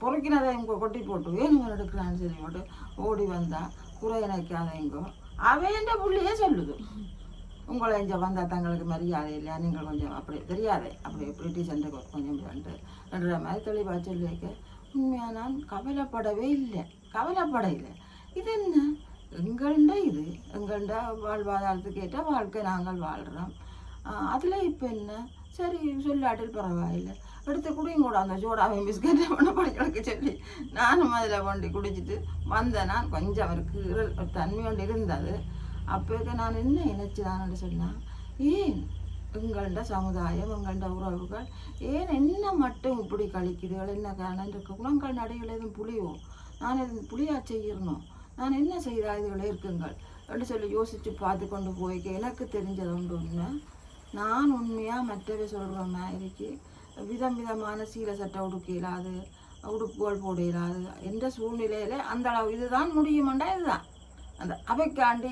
பொறுக்கினதை இங்கே கொட்டி போட்டு வேணும் எடுக்கிறான்னு சொல்லி போட்டு ஓடி வந்தா குறை நினைக்காதேங்கோ அவையண்ட புள்ளியே சொல்லுது, உங்களை இங்கே வந்தால் தங்களுக்கு மரியாதை இல்லையா, நீங்கள் கொஞ்சம் அப்படி தெரியாதே அப்படி எப்படி டீச்சர்ட்டு கொஞ்சம் ரெண்டு மாதிரி தெளிவாக சொல்லி வைக்க உண்மையாக நான் கவலைப்படவே இல்லை, கவலைப்பட இல்லை. இது என்ன எங்கள்ட இது எங்கள்ட வாழ்வாதாரத்துக்கு ஏற்ற வாழ்க்கை நாங்கள் வாழ்கிறோம். அதில் இப்போ என்ன சரி சொல்லாட்டில் பரவாயில்லை எடுத்து குடியும் கூட அந்த சோடாவை பிஸ்கட்டை பண்ண படிக்கிறதுக்கு சொல்லி நானும் அதில் கொண்டு குடிச்சிட்டு வந்தேன். நான் கொஞ்சம் அவருக்கு ஒரு தன்மை கொண்டு இருந்தது. அப்போக்கு நான் என்ன நினைச்சுதான்னு சொன்னேன், ஏன் எங்கள்ட சமுதாயம் எங்கள்ட உறவுகள் ஏன் என்ன மட்டும் இப்படி கழிக்குதுகள், என்ன காரணம் இருக்க குளங்கள் நடைகள் எதுவும் புளியோ, நான் எதுவும் புளியா செய்யணும், நான் என்ன செய்தா இதுகளை இருக்குங்கள் அப்படி சொல்லி யோசித்து பார்த்து கொண்டு போய்க்க எனக்கு தெரிஞ்சது உண்டு. ஒன்று நான் உண்மையாக மற்றவை சொல்கிற மாதிரிக்கு விதமான சீலை சட்டை உடுக்க இயலாது, உடுப்புகள் போட இயலாது, எந்த சூழ்நிலையில் அந்த அளவு இதுதான் முடியுமெண்டா இதுதான். அந்த அவைக்காண்டி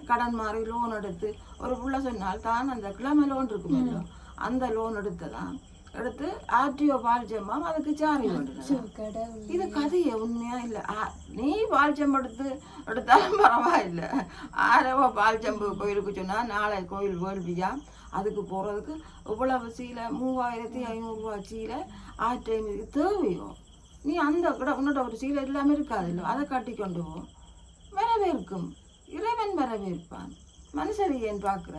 கடன் மாறி லோன் எடுத்து ஒரு புள்ள சொன்னால் தான் அந்த கிழமை லோன் இருக்குமோ அந்த லோன் எடுத்து ஆர்டிஓ பால்ஜம்பம் அதுக்கு சாரி வேண்டியது. இது கதையை உண்மையா இல்லை. நீ பால்ஜம்பு எடுத்தாலும் பரவாயில்லை, ஆரவோ பால்ஜம்பு கோயிலுக்கு சொன்னால் நாளை கோயில் வேள்வியா அதுக்கு போகிறதுக்கு இவ்வளவு சீலை 3500 ரூபா சீலை ஆற்றையும் தேவையோ, நீ அந்த கூட உன்னோட ஒரு சீலை இல்லாமல் இருக்காது இல்லை, அதை கட்டி கொண்டு போ, வரவேற்கும் இறைவன் வரவேற்பான், மனுஷர் ஏன் பார்க்குற.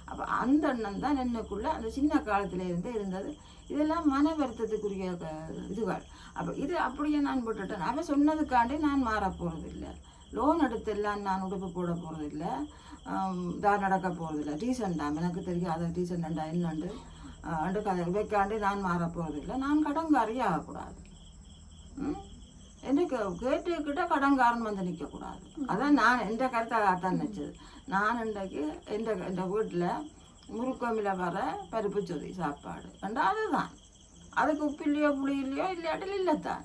அப்போ அந்த எண்ணம் தான் என்னக்குள்ளே அந்த சின்ன காலத்தில் இருந்தது. இதெல்லாம் மன வருத்தத்துக்குரிய இதுகள். அப்போ இது அப்படியே நான் போட்டுட்டேன். அவன் சொன்னதுக்காண்டி நான் மாற போகிறதில்லை, லோன் எடுத்தெல்லாம் நான் உடுப்பு போட போகிறதில்லை, தான் நடக்க போகிறதில்லை. டீசெண்டாக எனக்கு தெரியாத டீசெண்டா என்னண்டு அண்டு கதை வைக்காண்டி நான் மாற போகிறதில்லை. நான் கடன்காரி ஆகக்கூடாது, எனக்கு கேட்டுக்கிட்ட கடன்காரன் வந்து நிற்கக்கூடாது. அதான் நான் எந்த கருத்தாக தான் நினச்சது. நான் இன்றைக்கு எந்த வீட்டில் முறுக்கோமில் வர பருப்பு சொதி சாப்பாடு ரெண்டாவது தான், அதுக்கு உப்பு இல்லையோ புளி இல்லையோ இல்லாட்டில் இல்லைத்தான்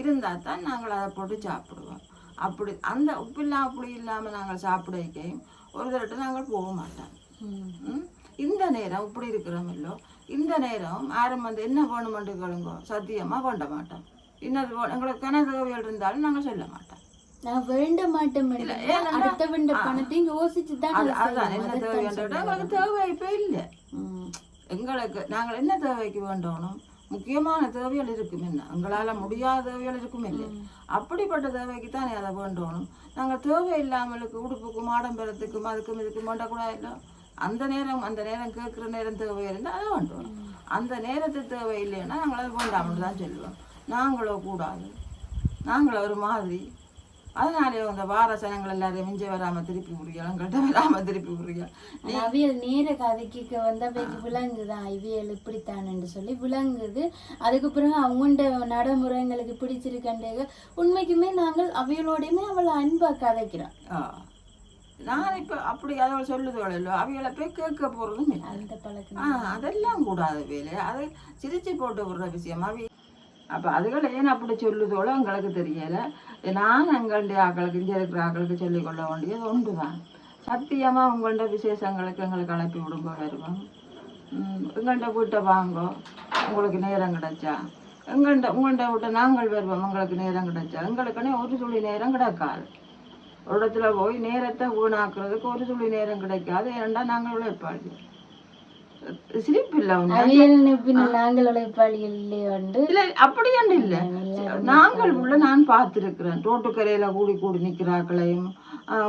இருந்தால் தான் நாங்கள் அதை போட்டு சாப்பிடுவோம். அப்படி அந்த உப்பு இல்லாமல் புளி இல்லாமல் நாங்கள் சாப்பிட வைக்கையும் ஒரு தடவை நாங்கள் போக மாட்டோம். இந்த நேரம் இப்படி இருக்கிறோமில்லோ, இந்த நேரம் யாரும் வந்து என்ன வேணுமென்று கேளுங்கோ சத்தியமாக கொண்ட மாட்டோம். இன்னது எங்களுக்கு கனதேவைகள் இருந்தாலும் நாங்கள் சொல்ல மாட்டோம். நான் வேண்ட மாட்டேன், அடுத்த வேண்ட பணத்தையும் யோசிச்சு தான் அதுதான் என்ன தேவைன்றத எங்களுக்கு தேவை இப்போ இல்லை. எங்களுக்கு நாங்கள் என்ன தேவைக்கு வேண்டணும், முக்கியமான தேவைகள் இருக்கும், என்ன எங்களால் முடியாத தேவைகள் இருக்கும் இல்லை, அப்படிப்பட்ட தேவைக்கு தானே அதை வேண்டணும். நாங்கள் தேவை இல்லாமலுக்கு உடுப்புக்கும் ஆடம்பரத்துக்கும் அதுக்கும் இதுக்கும் வேண்டக்கூடாது இல்லை. அந்த நேரம் கேட்குற நேரம் தேவை இருந்தால் அதை வேண்டணும். அந்த நேரத்துக்கு தேவை இல்லைன்னா நாங்கள் அதை வேண்டாம்னு தான் சொல்லுவோம். நாங்களோ கூடாது, நாங்களோ ஒரு மாதிரி. அதனாலே அந்த வார சனங்கள் எல்லாரையும் மிஞ்ச வராமல் திருப்பி விடுறியா, எங்கள்கிட்ட வராமல் திருப்பி விடுறியா. அவியல் நேர கதைக்கு வந்து அவைக்கு விளங்குதான் இவியல் இப்படித்தானு சொல்லி விளங்குது. அதுக்கு பிறகு அவங்கள்ட நடைமுறைங்களுக்கு பிடிச்சிருக்கண்டே உண்மைக்குமே நாங்கள் அவியலோடையுமே அவளை அன்பாக கதைக்கிறோம். நான் இப்போ அப்படி அவள் சொல்லுதோட இல்லை, அவைகளை போய் கேட்க போகிறதும் இல்லை. அந்த பழக்கம் அதெல்லாம் கூடாது வேலை, அதை சிரிச்சு போட்டு விடுற விஷயம். அப்போ அதுகள் ஏன் அப்படி சொல்லுதோளோ எங்களுக்கு தெரியலை. நான் எங்களுடைய ஆக்களுக்கு இங்கே இருக்கிற ஆக்களுக்கு சொல்லிக்கொள்ள வேண்டியது ஒன்று தான். சத்தியமாக உங்கள்ட விசேஷங்களுக்கு எங்களுக்கு அழைப்பி விடுங்க, வருவோம். எங்கள்கிட்ட வீட்டை வாங்கோ, உங்களுக்கு நேரம் கிடைச்சா உங்கள்கிட்ட விட்ட நாங்கள் வருவோம். உங்களுக்கு நேரம் கிடைச்சா எங்களுக்குன்னே ஒரு துளி நேரம் கிடைக்காது. ஒரு இடத்துல போய் நேரத்தை வீணாக்குறதுக்கு ஒரு துளி நேரம் கிடைக்காது. ஏன்டா நாங்கள் உழைப்பாளி. சிரிப்பு இல்லை, நாங்கள் உழைப்பாளிகள் இல்லை அப்படி ஒன்று இல்லை. நாங்கள் உள்ள நான் பார்த்துருக்குறேன், ரோட்டுக்கரையில கூடி நிற்கிறாக்களையும்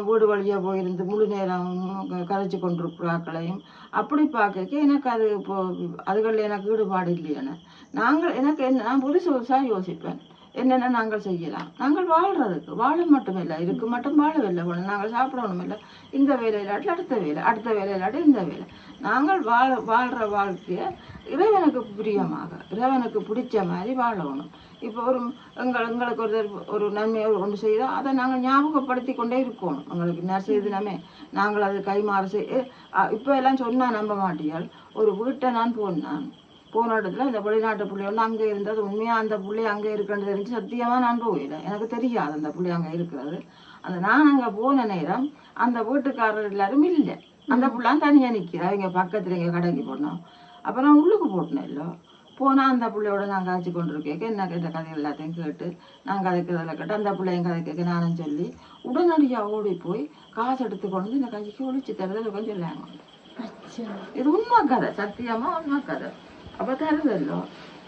வீடு வழியாக போயிருந்து முழு நேரம் கரைச்சி கொண்டிருக்கிறாக்களையும் அப்படி பார்க்க எனக்கு அது இப்போ அதுகளில் எனக்கு ஈடுபாடு இல்லையான. எனக்கு நான் புதுசாக யோசிப்பேன், என்னென்ன நாங்கள் செய்யலாம். நாங்கள் வாழ்றதுக்கு வாழ மட்டும் இல்லை, இருக்கு மட்டும் வாழவில்லை வேணும், நாங்கள் சாப்பிடணும் இல்லை, இந்த வேலையிலாட்டி அடுத்த வேலை, அடுத்த வேலையிலாட்டி இந்த வேலை. நாங்கள் வாழ்கிற வாழ்க்கையை இறைவனுக்கு பிரியமாக இறைவனுக்கு பிடிச்ச மாதிரி வாழணும். இப்போ எங்களுக்கு ஒரு நன்மையை ஒன்று செய்தால் அதை நாங்கள் ஞாபகப்படுத்தி கொண்டே இருக்கணும். எங்களுக்கு என்ன செய்தினமே நாங்கள் அது கைமாறு இப்போ எல்லாம் சொன்னால் நம்ப மாட்டியால். ஒரு வீட்டை நான் போன இடத்துல இந்த வெளிநாட்டு பிள்ளை ஒன்று அங்கே இருந்தது. உண்மையாக அந்த பிள்ளை அங்கே இருக்கிறது தெரிஞ்சு சத்தியமாக நான் போயில, எனக்கு தெரியாது அந்த பிள்ளை அங்கே இருக்கிறது. நான் அங்கே போன நேரம் அந்த வீட்டுக்காரர் எல்லாரும் இல்லை, அந்த பிள்ளை தனியாக நிற்கிறா. இங்கே பக்கத்தில் இங்கே கடைக்கு போனோம். அப்போ நான் உள்ளுக்கு போட்டேன் இல்லை போனால் அந்த பிள்ளையோட நான் காய்ச்சி கொண்டு இருக்கேன். என்ன கேட்ட கதை எல்லாத்தையும் கேட்டு நான் கதைக்கிறதில் கேட்டு அந்த பிள்ளையும் கதை கேட்க நானும் சொல்லி உடனடியாக ஓடி போய் காசு எடுத்து கொண்டு இந்த கைக்கு ஒழிச்சு தருதல் கொஞ்சம் சொல்லாங்க. இது உண்மை கதை, சத்தியமாக உண்மை கதை. அப்போ தருதல்லோ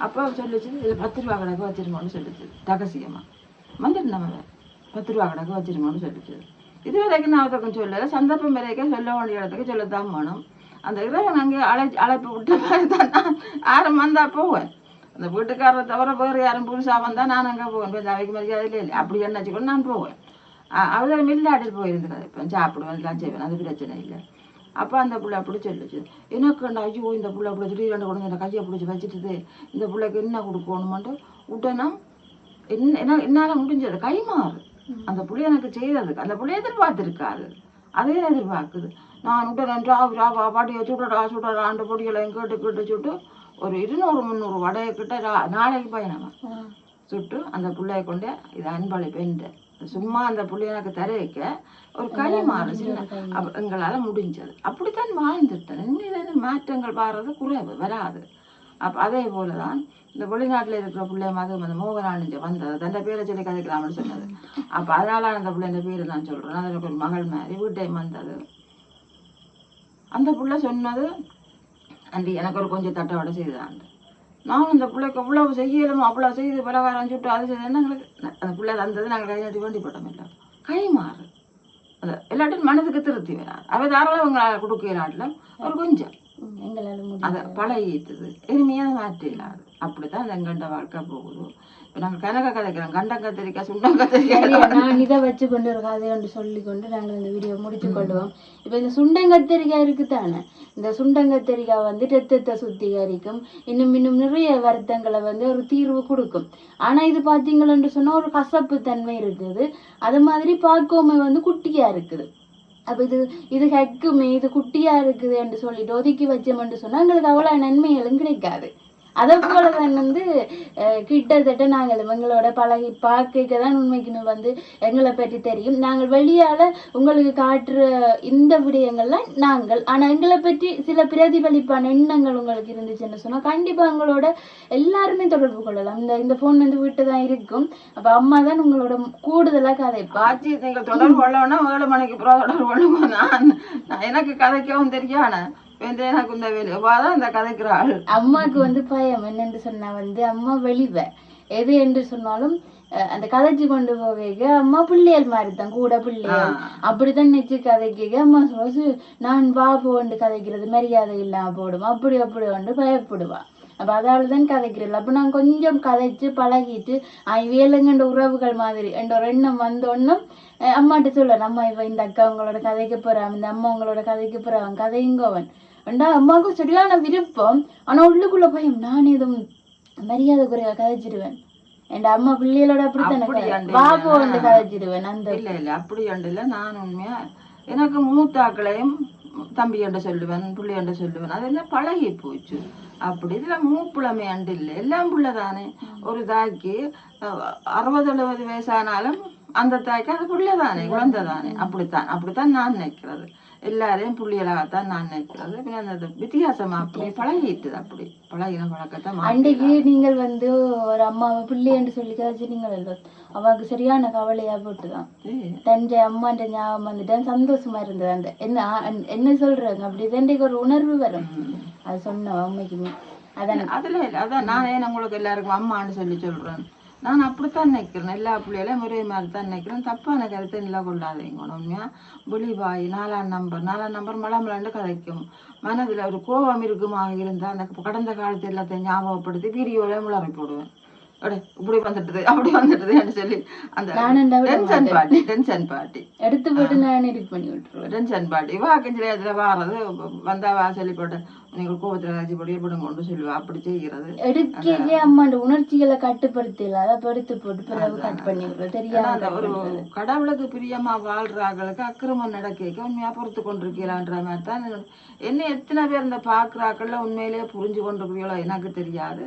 அப்போ சொல்லிச்சு இது 10 ரூபா கணக்கு வச்சிருங்கன்னு சொல்லிச்சு. ரகசியமாக வந்துட்டு நம்ம 10 ரூபா கணக்கு வச்சிருங்கன்னு சொல்லிச்சு. இது வரைக்கும் நான் அவருக்கு சொல்லலை, சந்தர்ப்பம் வரைக்கும் சொல்ல வேண்டிய இடத்துக்கு சொல்லத்தான் வேணும். அந்த இறைவன் அங்கே அழைப்பு விட்ட மாதிரி தான் யாரும் வந்தால் போவேன். அந்த வீட்டுக்காரரை தவிர வேறு யாரும் புதுசாக வந்தால் நான் அங்கே போவேன். அவைக்கு மரியாதை இல்லை அப்படி என்ன வச்சுக்கொண்டு நான் போவேன். அவர் மில்லாட்டில் போயிருந்துக்காது. இப்போ சாப்பிடுவேன் எல்லாம் செய்வேன், அது பிரச்சனை இல்லை. அப்போ அந்த பிள்ளை அப்படி சொல்லிச்சு. எனக்கு ஐயோ இந்த பிள்ளை அப்படி திடீரெண்டு கொண்டு இந்த கையை பிடிச்சி வச்சுட்டுது, இந்த பிள்ளைக்கு என்ன கொடுக்கணுமென்ட்டு உடனே என்னால் முடிஞ்சது கைமாறு. அந்த பிள்ளை எனக்கு செய்ததுக்கு அந்த பிள்ளை எதிர்பார்த்துருக்காது, அதே எதிர்பார்க்குது. நான் உடனே பாட்டியை சுடடாண்டு பொடிகளையும் கேட்டு சுட்டு ஒரு 200-300 வடையை கிட்ட நாளைக்கு பயணமா சுட்டு அந்த பிள்ளைய கொண்டு இது அன்பளிப்பேன்ட்டு சும்மா அந்த பிள்ளை எனக்கு தர வைக்க ஒரு கைமாறு சின்ன எங்களால் முடிஞ்சது. அப்படித்தான் வாழ்ந்துட்டேன். இனிமேல் மாற்றங்கள் பாடுறது குறைவு வராது. அப்போ அதே போல தான் இந்த வெளிநாட்டில் இருக்கிற பிள்ளை மாதிரி அந்த மோகனானிஞ்ச வந்தது, தன்னை பேரை சொல்லி கதைக்கலாம்னு சொன்னது. அப்போ அதனால அந்த பிள்ளைங்க பேர் தான் சொல்கிறேன். அதில் ஒரு மகள் மாதிரி வீட்டையும் வந்தது. அந்த பிள்ளை சொன்னது அண்டி எனக்கு ஒரு கொஞ்சம் தட்டை வடை செய்தாண்டு. நான் அந்த பிள்ளைக்கு அவ்வளவு செய்யலுமோ அவ்வளோ செய்து பலகாரம் சுட்டு அது செய்தேன்னா எங்களுக்கு அந்த பிள்ளை தந்தது நாங்கள் கையாட்டி வேண்டிப்பட்டோம். இல்லை கைமாறு அது எல்லாட்டும் மனதுக்கு திருப்தி வராது. அவை தாராளம் உங்களால் கொடுக்க நாட்டில் ஒரு கொஞ்சம் அதை பழகிட்டுது இனிமையாக மாற்றி இல்லாது. அப்படித்தான் அந்த எங்கண்ட வாழ்க்கை போகுது. இப்போ நாங்கள் கனக கதைக்கிறோம், கண்டம் கத்திரிக்காய் சுண்டம் கத்திரிக்காய். நான் இதை வச்சு கொண்டு ஒரு கதையை சொல்லி கொண்டு நாங்கள் இந்த வீடியோ முடிச்சு கொள்வோம். இப்போ இந்த சுண்டங்கத்திரிக்காய் இருக்குதானே, இந்த சுண்டங்கத்திரிக்காய் வந்து ரத்தத்தை சுத்திகரிக்கும், இன்னும் நிறைய வருத்தங்களை வந்து ஒரு தீர்வு கொடுக்கும். ஆனால் இது பார்த்தீங்களன்னு சொன்னால் ஒரு கசப்பு தன்மை இருக்குது. அது மாதிரி பார்க்கோமை வந்து குட்டியாக இருக்குது. அப்போ இது ஹெக்குமே இது குட்டியாக இருக்குது என்று சொல்லிட்டு ஒதுக்கி வச்சோம்னு சொன்னால் எங்களுக்கு அவ்வளோ நன்மைகளும் கிடைக்காது. அதை போல தான் வந்து கிட்டத்தட்ட நாங்கள் எங்களோட பழகி பார்க்க தான் உண்மைக்குமே வந்து எங்களை பற்றி தெரியும். நாங்கள் வெளியால் உங்களுக்கு காட்டுற இந்த விடயங்கள்லாம் நாங்கள், ஆனால் எங்களை பற்றி சில பிரதிபலிப்பான எண்ணங்கள் உங்களுக்கு இருந்துச்சுன்னு சொன்னால் கண்டிப்பாக எங்களோட எல்லாருமே தொடர்பு கொள்ளலாம். இந்த ஃபோன் வந்து வீட்டு தான் இருக்கும். அப்போ அம்மா தான் உங்களோட கூடுதலாக கதை பாச்சி நீங்கள் தொடர்பு கொள்ளணும்னா 7 மணிக்கு அப்புறம் தொடர்பு கொள்ளுங்க. நான் எனக்கு கதைக்கவும் தெரியாது, எனக்கு இந்த வேலைதான் இந்த கதைக்கிறாள். அம்மாவுக்கு வந்து பயம் என்னென்று சொன்னா வந்து அம்மா வெளிவ எது என்று சொன்னாலும் அந்த கதைச்சு கொண்டு போவேக அம்மா பிள்ளைகள் மாதிரிதான் கூட பிள்ளைகள் அப்படித்தான் நினைச்சு கதைக்க அம்மா சொல்லு நான் வா போண்டு கதைக்கிறது மரியாதை இல்லாம போடும் அப்படி வந்து பயப்படுவா. அப்ப அதால தான் கதைக்கிறேன். அப்ப நான் கொஞ்சம் கதைச்சு பழகிட்டு வேலைங்கண்ட உறவுகள் மாதிரி என்ற ஒரு எண்ணம் வந்தோன்னும் அம்மாட்ட சொல்ல நம்ம இவ இந்த அக்கா உங்களோட கதைக்க போறான், இந்த அம்மா உங்களோட கதைக்க போறான், கதைங்கவன் வேண்டா. அம்மாவுக்கும் சரியான விருப்பம், ஆனா உள்ளுக்குள்ள பயம் நான் எதுவும் மரியாதை குறைவா கதைச்சிடுவேன். என் அம்மா பிள்ளைகளோட அப்படித்தானே பாபு வந்து கதைச்சிடுவேன். அந்த இல்ல அப்படி இல்லை. நான் உண்மையா எனக்கு மூத்தாக்களையும் தம்பி என்ற சொல்லுவேன், பிள்ளை என்ற சொல்லுவேன், அதெல்லாம் பழகி போச்சு. அப்படி இதுல மூப்புலமை அண்டு இல்லை, எல்லாம் புள்ள தானே. ஒரு தாய்க்கு 60-70 வயசானாலும் அந்த தாய்க்கு அது புள்ள தானே, குழந்தை தானே. அப்படித்தான் நான் நினைக்கிறது. எல்லாரையும் புள்ளியலாகத்தான் நான் நினைக்கிறது. அந்த வித்தியாசமா அப்படி பழகிட்டுது. அப்படி பழகின பழக்கத்தான் அன்றைக்கு நீங்கள் வந்து ஒரு அம்மாவை பிள்ளை என்று சொல்லி கதைச்சிட்டீங்களோ, அவருக்கு சரியான கவலையா போட்டுதான் தன்னுடைய அம்மான்ற ஞாபகம் வந்துட்டு சந்தோஷமா இருந்தது. அந்த என்ன சொல்றாங்க அப்படி இன்றைக்கு ஒரு உணர்வு வரும். அது சொன்ன அம்மைக்குமே அதான் நான் ஏன் உங்களுக்கு எல்லாருக்கும் அம்மான்னு சொல்லி சொல்றேன். நான் அப்படித்தான் நினைக்கிறேன். எல்லா பிள்ளைகளையும் ஒரே மாதிரி தான் நினைக்கிறேன். தப்பான கருத்தை நல்லா கொள்ளாதீங்க. உண்மையா வெளிவாய் 4ஆம் நம்பர் மலமலாண்டு கதைக்கும். மனதில் ஒரு கோபம் இருக்குமாக இருந்தால் அந்த கடந்த காலத்து எல்லாத்தையும் ஞாபகப்படுத்தி வீடியோவில் முளறி போடுவேன். அடே இப்படி வந்துட்டுது அப்படி வந்துட்டுதுன்னு சொல்லி அந்த டென்ஷன் பாட்டி எடுத்து போட்டு நான் எடிட் பண்ணி விட்டுருவேன். டென்ஷன் பாட்டி வாக்கஞ்சில அதில் வாரது வந்தாவா சொல்லி போட்டு நீங்கள் கோபத்தில் காய்ச்சி போட்டு விடுங்க கொண்டு சொல்லுவா அப்படி செய்கிறது. எடுக்கே அம்மாண்ட உணர்ச்சிகளை கட்டுப்படுத்தல அதை எடுத்து போட்டு பிறகு கட் பண்ணி விடுறது தெரியாத. ஒரு கடவுளுக்கு பிரியமா வாழ்றாங்களுக்கு அக்கிரமம் நடக்க உண்மையா பொறுத்து கொண்டிருக்கலான்ற மாதிரி தான் என்ன எத்தனை பேர் இந்த பாக்குறாக்கள்ல உண்மையிலேயே புரிஞ்சு கொண்டிருக்கிறீங்களோ எனக்கு தெரியாது.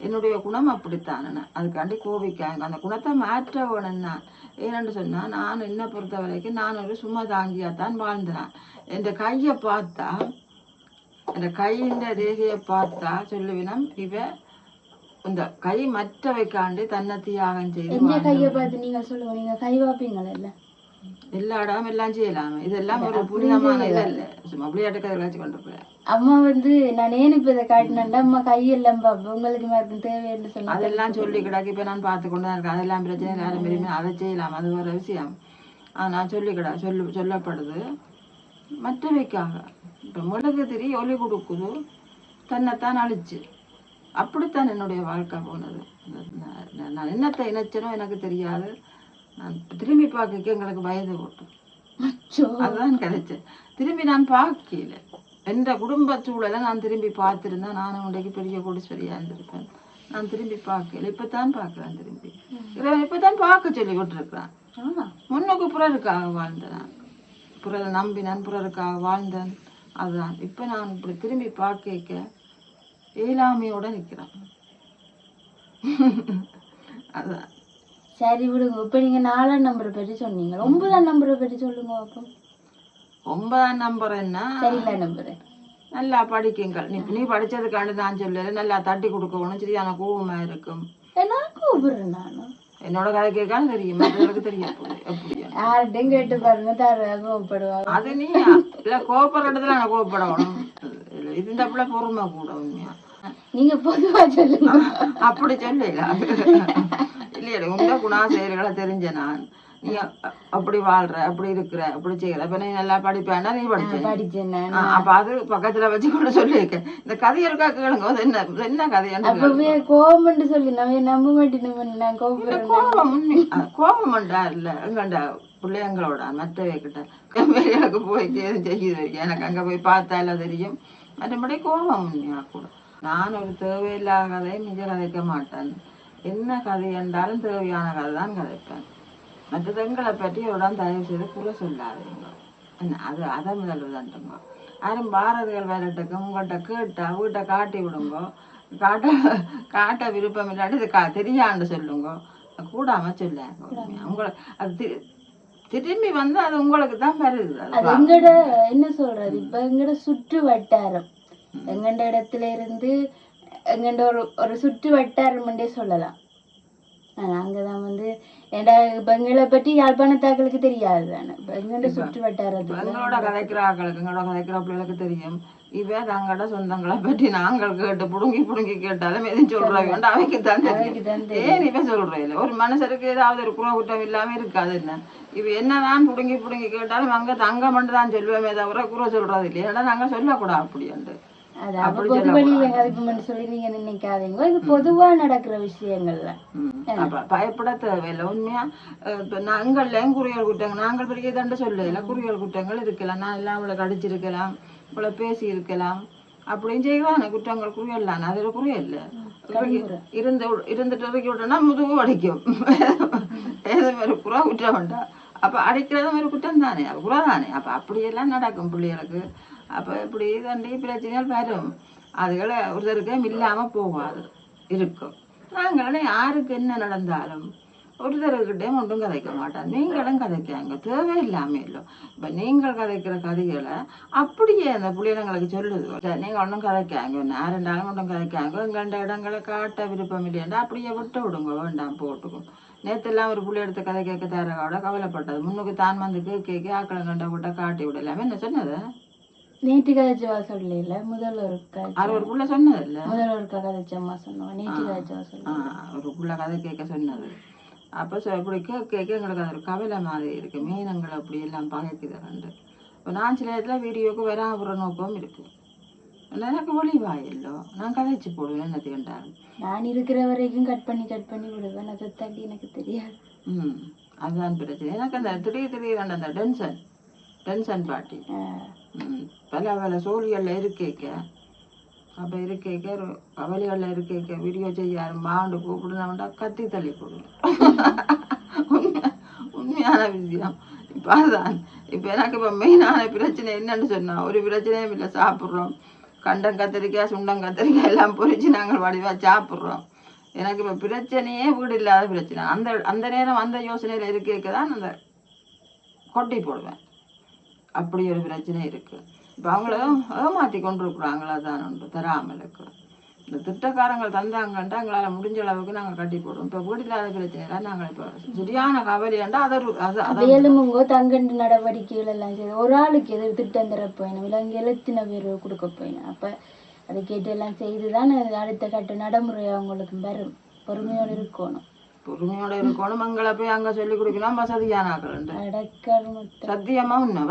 என்னுடைய குணம் அப்படித்தான். அதுக்காண்டி கோவிக்காங்க அந்த குணத்தை மாற்ற வேணும்னா ஏன்னு சொன்னா நான் என்ன பொறுத்த வரைக்கும் நான் ஒரு சும்மா தாங்கியாத்தான் வாழ்ந்தேன். என் கையை பார்த்தா இந்த கையின் ரேகையை பார்த்தா சொல்லுவினம் இவ இந்த கை மற்றவைக்காண்டி தன்னை தியாகம் செய்து கையை பார்த்து நீங்க சொல்லுங்க நீங்க கை வாப்பீங்களா எல்லா இடம் எல்லாம் செய்யலாமே இதெல்லாம் ஒரு புனிதமான இது இல்லை சும்மா விளையாட்டு கதை வச்சு கொண்டு அம்மா நான் ஏன் இப்ப இதை காட்டினேன்டா அம்மா கையெல்லாம் பாப்பா உங்களுக்கு மாதிரி தேவைன்னு சொன்னா அதெல்லாம் சொல்லி கிடாக்கு இப்ப நான் பார்த்து கொண்டு தான் இருக்கேன். அதெல்லாம் பிரச்சனை யாரும் பெருமை அதை செய்யலாம் அது ஒரு விஷயம். நான் சொல்லிக்கிடா சொல்லப்படுது மற்றவைக்காக. இப்ப மிளகு திரி ஒலி கொடுக்குது தன்னைத்தான் அழிச்சு அப்படித்தான் என்னுடைய வாழ்க்கை போனது. நான் என்னத்தை இணைச்சனோ எனக்கு தெரியாது. நான் திரும்பி பார்க்க எங்களுக்கு வயது போட்டோம் அதுதான் கிடைச்சேன். திரும்பி நான் பார்க்கல எந்த குடும்ப சூழலை நான் திரும்பி பார்த்திருந்தா நானும் உடைக்கு பெரிய கோடீஸ்வரியா இருந்திருப்பேன். நான் திரும்பி பார்க்கல இப்பதான் பார்க்கிறேன். திரும்பி இப்பதான் பார்க்க சொல்லி விட்டுருக்கிறேன். முன்னுக்கு புறருக்காக வாழ்ந்தேன். புறரை நம்பினேன் புறருக்காக வாழ்ந்தேன். அதுதான் இப்ப நான் இப்படி திரும்பி பார்க்க இயலாமையோட நிக்கிறேன். அதுதான். சரி விடுங்க. இப்ப நீங்க 4ஆம் நம்பரை பற்றி சொன்னீங்க. 9ஆம் நம்பரை பற்றி சொல்லுங்க. அப்போ 9ஆம் நம்பர் என்ன சரிங்களா நம்பரு நல்லா படிக்குங்கள். நீ படிச்சதுக்காண்டு நான் சொல்லல நல்லா தட்டி கொடுக்கணும். சரியான கோபமா இருக்கும். கூப்பிடுறேன் நானும் என்னோட கதை கேட்கான்னு தெரியும் மற்றவர்களுக்கு தெரியும். யார்கிட்டையும் கேட்டு பாருங்க கோவப்படுவாங்க. அது நீ இல்ல கோபப்படுற இடத்துல நான் கோவப்படணும். இது இந்த பிள்ளை பொறுமை கூட உண்மையா நீங்க பொதுவா சொல்லுங்க. அப்படி சொல்லல இல்லையா உண்ட குணாசெயல்களை தெரிஞ்ச நான் நீ அப்படி வாழ்ற அப்படி இருக்கிற அப்படி செய்யற அப்ப நீ நல்லா படிப்பேன்னா நீ படிச்சேன். அப்ப அது பக்கத்துல வச்சு கொண்டு சொல்லியிருக்க இந்த கதையை இருக்கா கேளுங்க. என்ன என்ன கதையான்னு கோபம் சொல்லி நம்ம நம்ப மாட்டேன். கோபம்டா இல்ல எங்கண்டா பிள்ளைங்களோட மற்றவை கிட்ட வெளியாக்கு போய் செய்யுது. எனக்கு அங்க போய் பார்த்தா எல்லாம் தெரியும். மற்றபடி கோபம் உண்மையா கூட நான் ஒரு தேவையில்லாத கதையை மிக கதைக்க மாட்டேன். என்ன கதை என்றாலும் தேவையான கதை தான் கதைப்பேன். மற்ற பெண்களை பற்றி இவருடன் தயவு செய்து குறை சொல்லாதீங்க. என்ன அது அதை முதல்வதான்ட்டுங்க. யாரும் பாரதிகள் வரட்டுக்கு உங்கள்கிட்ட கேட்டா வீட்டை காட்டி விடுங்க. காட்ட விருப்பம் இல்லாட்டி இது தெரியாண்டு சொல்லுங்க. கூடாம சொல்லாங்க. உங்களை அது திரும்பி வந்து அது உங்களுக்கு தான் வருது. எங்கட என்ன சொல்றது இப்ப எங்கட சுற்று வட்டாரம் எங்கண்ட இடத்துல இருந்து எங்கண்ட ஒரு சுற்று வட்டாரம்ன்றே சொல்லலாம். அங்கதான் வந்து எங்களை பற்றி யாழ்ப்பாணத்தாக்களுக்கு தெரியாது தானே. எங்கண்ட சுற்று வட்டாரத்துக்கு எங்களோட கதைக்கிற ஆக்களுக்கு எங்களோட கதைக்கிற பிள்ளைகளுக்கு தெரியும். இவ தங்களோட சொந்தங்களை பற்றி நாங்கள் கேட்டு புடுங்கி கேட்டாலும் எதுவும் சொல்றாங்க அவைக்கு தான் தெரியும். ஏன் இவ சொல்றேன் ஒரு மனுஷருக்கு ஏதாவது ஒரு குறை குற்றம் இல்லாம இருக்காது. என்ன இவ என்னதான் புடுங்கி கேட்டாலும் அங்க தங்க மட்டும் தான் சொல்லுவோமே தவிர குறை சொல்றது இல்லையா. ஏன்னா நாங்க சொல்லக்கூடாது அப்படின்ட்டு பொது வழியில சொல்லி நீங்க நினைக்காதீங்க. இது பொதுவா நடக்கிற விஷயங்கள்ல பயப்பட தேவையில்லை. உண்மையா நாங்கள்ல குறியல் குற்றங்கள் நாங்கள் பெரிய தண்டை சொல்லல. குறியல் குற்றங்கள் இருக்கலாம். நான் எல்லாம் இவ்வளவு கடிச்சிருக்கலாம் இவ்வளவு பேசி இருக்கலாம் அப்படின்னு செய்யலாம். குற்றங்கள் குறியல் தான் அது ஒரு குறியல் இல்லை. இருந்துட்டு இறக்கி விட்டோம்னா முதுகு அடிக்கும். ஏதோ மாதிரி குறை குற்றம் வேண்டாம். அப்ப அடிக்கிறதும் ஒரு குற்றம் தானே குறை தானே. அப்ப அப்படியெல்லாம் நடக்கும் பிள்ளைகளுக்கு. அப்போ இப்படி தண்டி பிரச்சனைகள் வரும். அதுகளை ஒருத்தருக்கு இல்லாம போகாது இருக்கும். நாங்களே யாருக்கு என்ன நடந்தாலும் ஒருத்தருக்கிட்டே ஒன்றும் கதைக்க மாட்டோம். நீங்களும் கதைக்காங்க தேவையில்லாம இல்லை. இப்போ நீங்கள் கதைக்கிற கதைகளை அப்படியே அந்த பிள்ளைங்களுக்கு சொல்லுது. நீங்கள் ஒன்றும் கதைக்காங்க யாருண்டாலும் ஒன்றும் கதைக்காங்க. எங்கள்ட இடங்களை காட்ட விருப்பம் இல்லையாண்டா அப்படியே விட்டு விடுங்க வேண்டாம் போட்டுக்கும். நேற்றெல்லாம் ஒரு பிள்ளை எடுத்து கதை கேட்க தரவோட கவலைப்பட்டது. முன்னுக்கு தான் வந்து கேட்க ஆக்களை கண்ட விட்ட காட்டி விடலாமே என்ன சொன்னது நேற்று கதைச்சவா சொல்லல முதல் ஒரு புள்ள சொன்னது இல்ல முதல் ஒரு கதைச்சம்மா சொன்னோம். நேற்று கதைச்சவா சொல்ல ஒரு புள்ள கதை கேட்க சொன்னது. அப்போ இப்படி கேட்க எங்களுக்கு அது ஒரு கவலை மாதிரி இருக்கு. மீனங்களை அப்படி எல்லாம் பகைக்குது. இப்போ நான் சில இடத்துல வீடியோக்கு வராம நோக்கம் இருக்கு. எனக்கு ஒளிவாயில்லோ நான் கதைச்சு போடுவேன் என்னது கண்டாலும். நான் இருக்கிற வரைக்கும் கட் பண்ணி விடுவேன். அதை தள்ளி எனக்கு தெரியாது. அதுதான் பிரச்சனை. எனக்கு அந்த திடீர் அந்த டென்ஷன் பாட்டி பல சோழிகளில் இருக்கேக்க அப்போ இருக்கேக்க ஒரு கவலைகளில் இருக்கேக்க வீடியோ செய்ய மாண்டு கூப்பிடுனா கத்தி தள்ளி போடுவேன். உண்மையான விஷயம். இப்போ அதுதான் இப்போ எனக்கு இப்போ மெயினான பிரச்சனை என்னன்னு சொன்னால் ஒரு பிரச்சனையும் இல்லை. சாப்பிட்றோம் கண்டம் கத்திரிக்காய் சுண்டம் கத்திரிக்காய் எல்லாம் பொறிச்சு நாங்கள் வடிவாக சாப்பிட்றோம். எனக்கு இப்போ பிரச்சனையே வீடு இல்லாத பிரச்சனை. அந்த நேரம் அந்த யோசனையில் இருக்கேக்க தான் அந்த கொட்டி போடுவேன். அப்படி ஒரு பிரச்சனை இருக்குது. இப்போ அவங்கள ஏமாற்றி கொண்டு இருக்கிறாங்களா தான் உண்டு தராமலுக்கு. இந்த திட்டக்காரங்கள் தந்தாங்கன்ட்டு எங்களால் முடிஞ்ச அளவுக்கு நாங்கள் கட்டி போடுவோம். இப்போ வீடு இல்லாத பிரச்சனைலாம் நாங்கள் இப்போ சரியான கவலையாண்டா வேலுமுங்கோ தங்கண்டு நடவடிக்கைகள் எல்லாம் செய்து ஒரு ஆளுக்கு எது திட்டம் தர போயினோம் இல்லை அங்கே எத்தனை பேர் கொடுக்க போயினோம். அப்போ அதை கேட்டு எல்லாம் செய்துதான் அடுத்த கட்ட நடைமுறை அவங்களுக்கு வரும். பொறுமையோடு இருக்கணும். மங்களை போய் அங்க சொல்லி கொடுக்கலாம். வசதியானாக்கள் சத்தியமா உண்மை.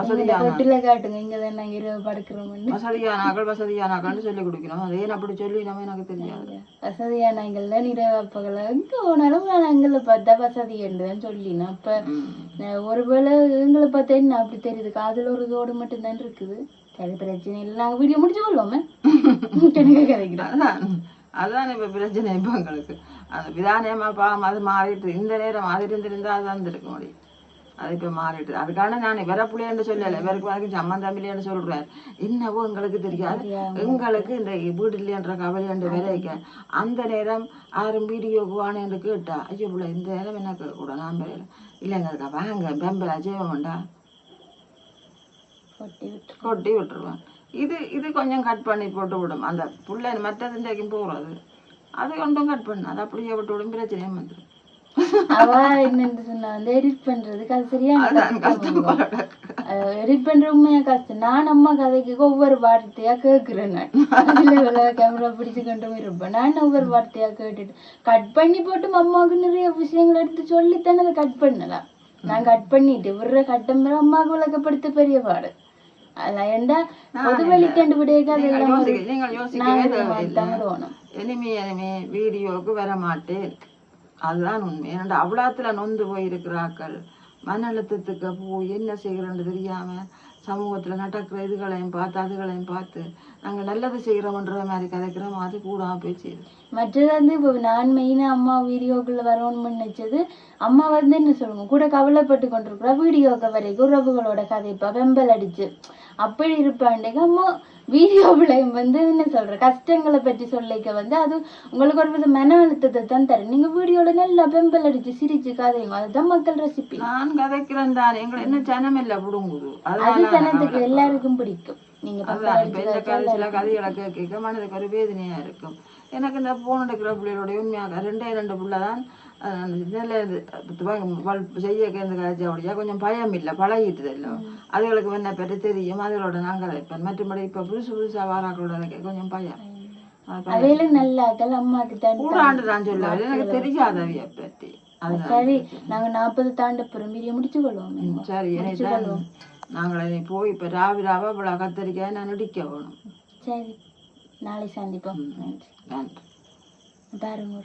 காட்டுங்க இங்க தான் நாங்க இரவு படுக்கிறோம். வசதியானாக்கள் சொல்லி கொடுக்கணும். அதே அப்படி சொல்லி நம்ம எனக்கு தெரியாது. வசதியானாங்கள்ல இரவாப்பகல எங்க போனாலும் நான் எங்களை பார்த்தா வசதி என்றுதான் சொல்லினேன். அப்ப ஒருவேளை எங்களை பார்த்தா என்ன அப்படி தெரியுது. காதுல ஒரு தோடு மட்டும்தான் இருக்குது. சரி பிரச்சனை இல்லை, நாங்க வீடியோ முடிச்சு கொள்வோமே. எனக்கு கிடைக்கிறேன். அதுதான் இப்ப பிரச்சனை. இப்ப எங்களுக்கு அந்த விதானமா பாவம் அது மாறிட்டு இந்த நேரம் அது இருந்திருந்தா அது இருந்திருக்க முடியும். அது இப்ப மாறிட்டு அதுக்கான நான் வரப்புள்ளைன்னு சொல்லல, இவருக்கு வரைக்கும் சம்மந்தமில்லைன்னு சொல்றேன். என்னவோ எங்களுக்கு தெரியாது. எங்களுக்கு இந்த வீடு இல்லையன்ற கவலைன்ற விளைவிக்க அந்த நேரம் யாரும் வீடியோக்கு வானேன்னு கேட்டா ஐயோ பிள்ளை இந்த நேரம் என்ன கேட்க கூட நான் பெரியல இல்லைங்க வாங்க பெம்பலா ஜெயமண்டா கொட்டி விட்டுருவேன். இது கொஞ்சம் கட் பண்ணி போட்டு விடும். அந்த புள்ளை மற்றது இன்றைக்கும் போகிறது அது ஒன்றும் கட் பண்ண அது அப்படியே விட்டு விடும். பிரச்சனையும் வந்துடும். அவ என்னன்னு சொன்னா வந்து எடிட் பண்றதுக்கு அது சரியான எடிட் பண்ற உண்மையா கஷ்டம். நான் அம்மா கதைக்கு ஒவ்வொரு வார்த்தையா கேட்கிறேன். நான் கேமரா பிடிச்சு கொண்டும் இருப்பேன். நான் ஒவ்வொரு வார்த்தையா கேட்டுட்டு கட் பண்ணி போட்டு அம்மாவுக்கு நிறைய விஷயங்கள் எடுத்து சொல்லித்தானே அதை கட் பண்ணலாம். நான் கட் பண்ணிட்டு விடுற கட்டம் அம்மாவுக்கு விளக்கப்படுத்த பெரிய பாடு. வீடியோக்கு வர மாட்டேன் அதுதான் உண்மை. ஏன்னா அவ்வளோத்துல நொந்து போயிருக்கிறாக்கள் மன அழுத்தத்துக்கு போய் என்ன செய்கிறோன்னு தெரியாம சமூகத்துல நடக்கிற இதுகளையும் பார்த்து அதுகளையும் பார்த்து நாங்கள் நல்லது செய்கிறோம்ன்ற மாதிரி கதைக்கிறோம். அது கூடாம போய் செய்யுது. மற்றது வந்து இப்போ நான் மெயினா அம்மா வீடியோக்குள்ள வரணும்னு நினைச்சது. அம்மா வந்து என்ன சொல்லுங்க கூட கவலைப்பட்டு கொண்டிருக்கிறா வீடியோக்கு வரைக்கும் உறவுகளோட கதைப்பா வெம்பல் அடிச்சு அப்படி இருப்பாண்டேங்க. அம்மா வீடியோவிலையும் வந்து என்ன சொல்ற கஷ்டங்களை பற்றி சொல்லிக்க வந்து அது உங்களுக்கு ஒரு வித மன அழுத்தத்தை தான் தரும். நீங்க வீடியோல நல்லா பெம்பல் அடிச்சு சிரிச்சு கதைங்க அதுதான் மக்கள் ரெசிபி. நான் கதைக்கிறேன் தான் எங்களை என்ன ஜனம் இல்ல புடுங்குது. அது ஜனத்துக்கு எல்லாருக்கும் பிடிக்கும். நீங்க சில கதைகளை கேட்க மனதுக்கு ஒரு வேதனையா இருக்கும். எனக்கு இந்த போன் எடுக்கிற பிள்ளைகளோட உண்மையாக 2 பிள்ளைதான் செய்ய காய்ச்சி அப்படியா கொஞ்சம் பயம் இல்லை பழகிட்டு இல்லை. அதுகளுக்கு என்ன பெற்று தெரியும் அதுகளோட நான் கதைப்பேன். மற்றபடி இப்ப புதுசா வாராக்களோட கொஞ்சம் பயம். கூடாண்டு தான் சொல்லுவாரு எனக்கு தெரியாதவிய பற்றி. சரி நாங்க 40 தாண்ட பெரும்பீரிய முடிச்சு கொள்வோம். சரி நாங்களே போய் இப்ப ராவிராவா இவ்வளவு கத்தரிக்காய் நான் இடிக்க வேணும். சரி நாளை சந்திப்போம். நன்றி. பாருங்க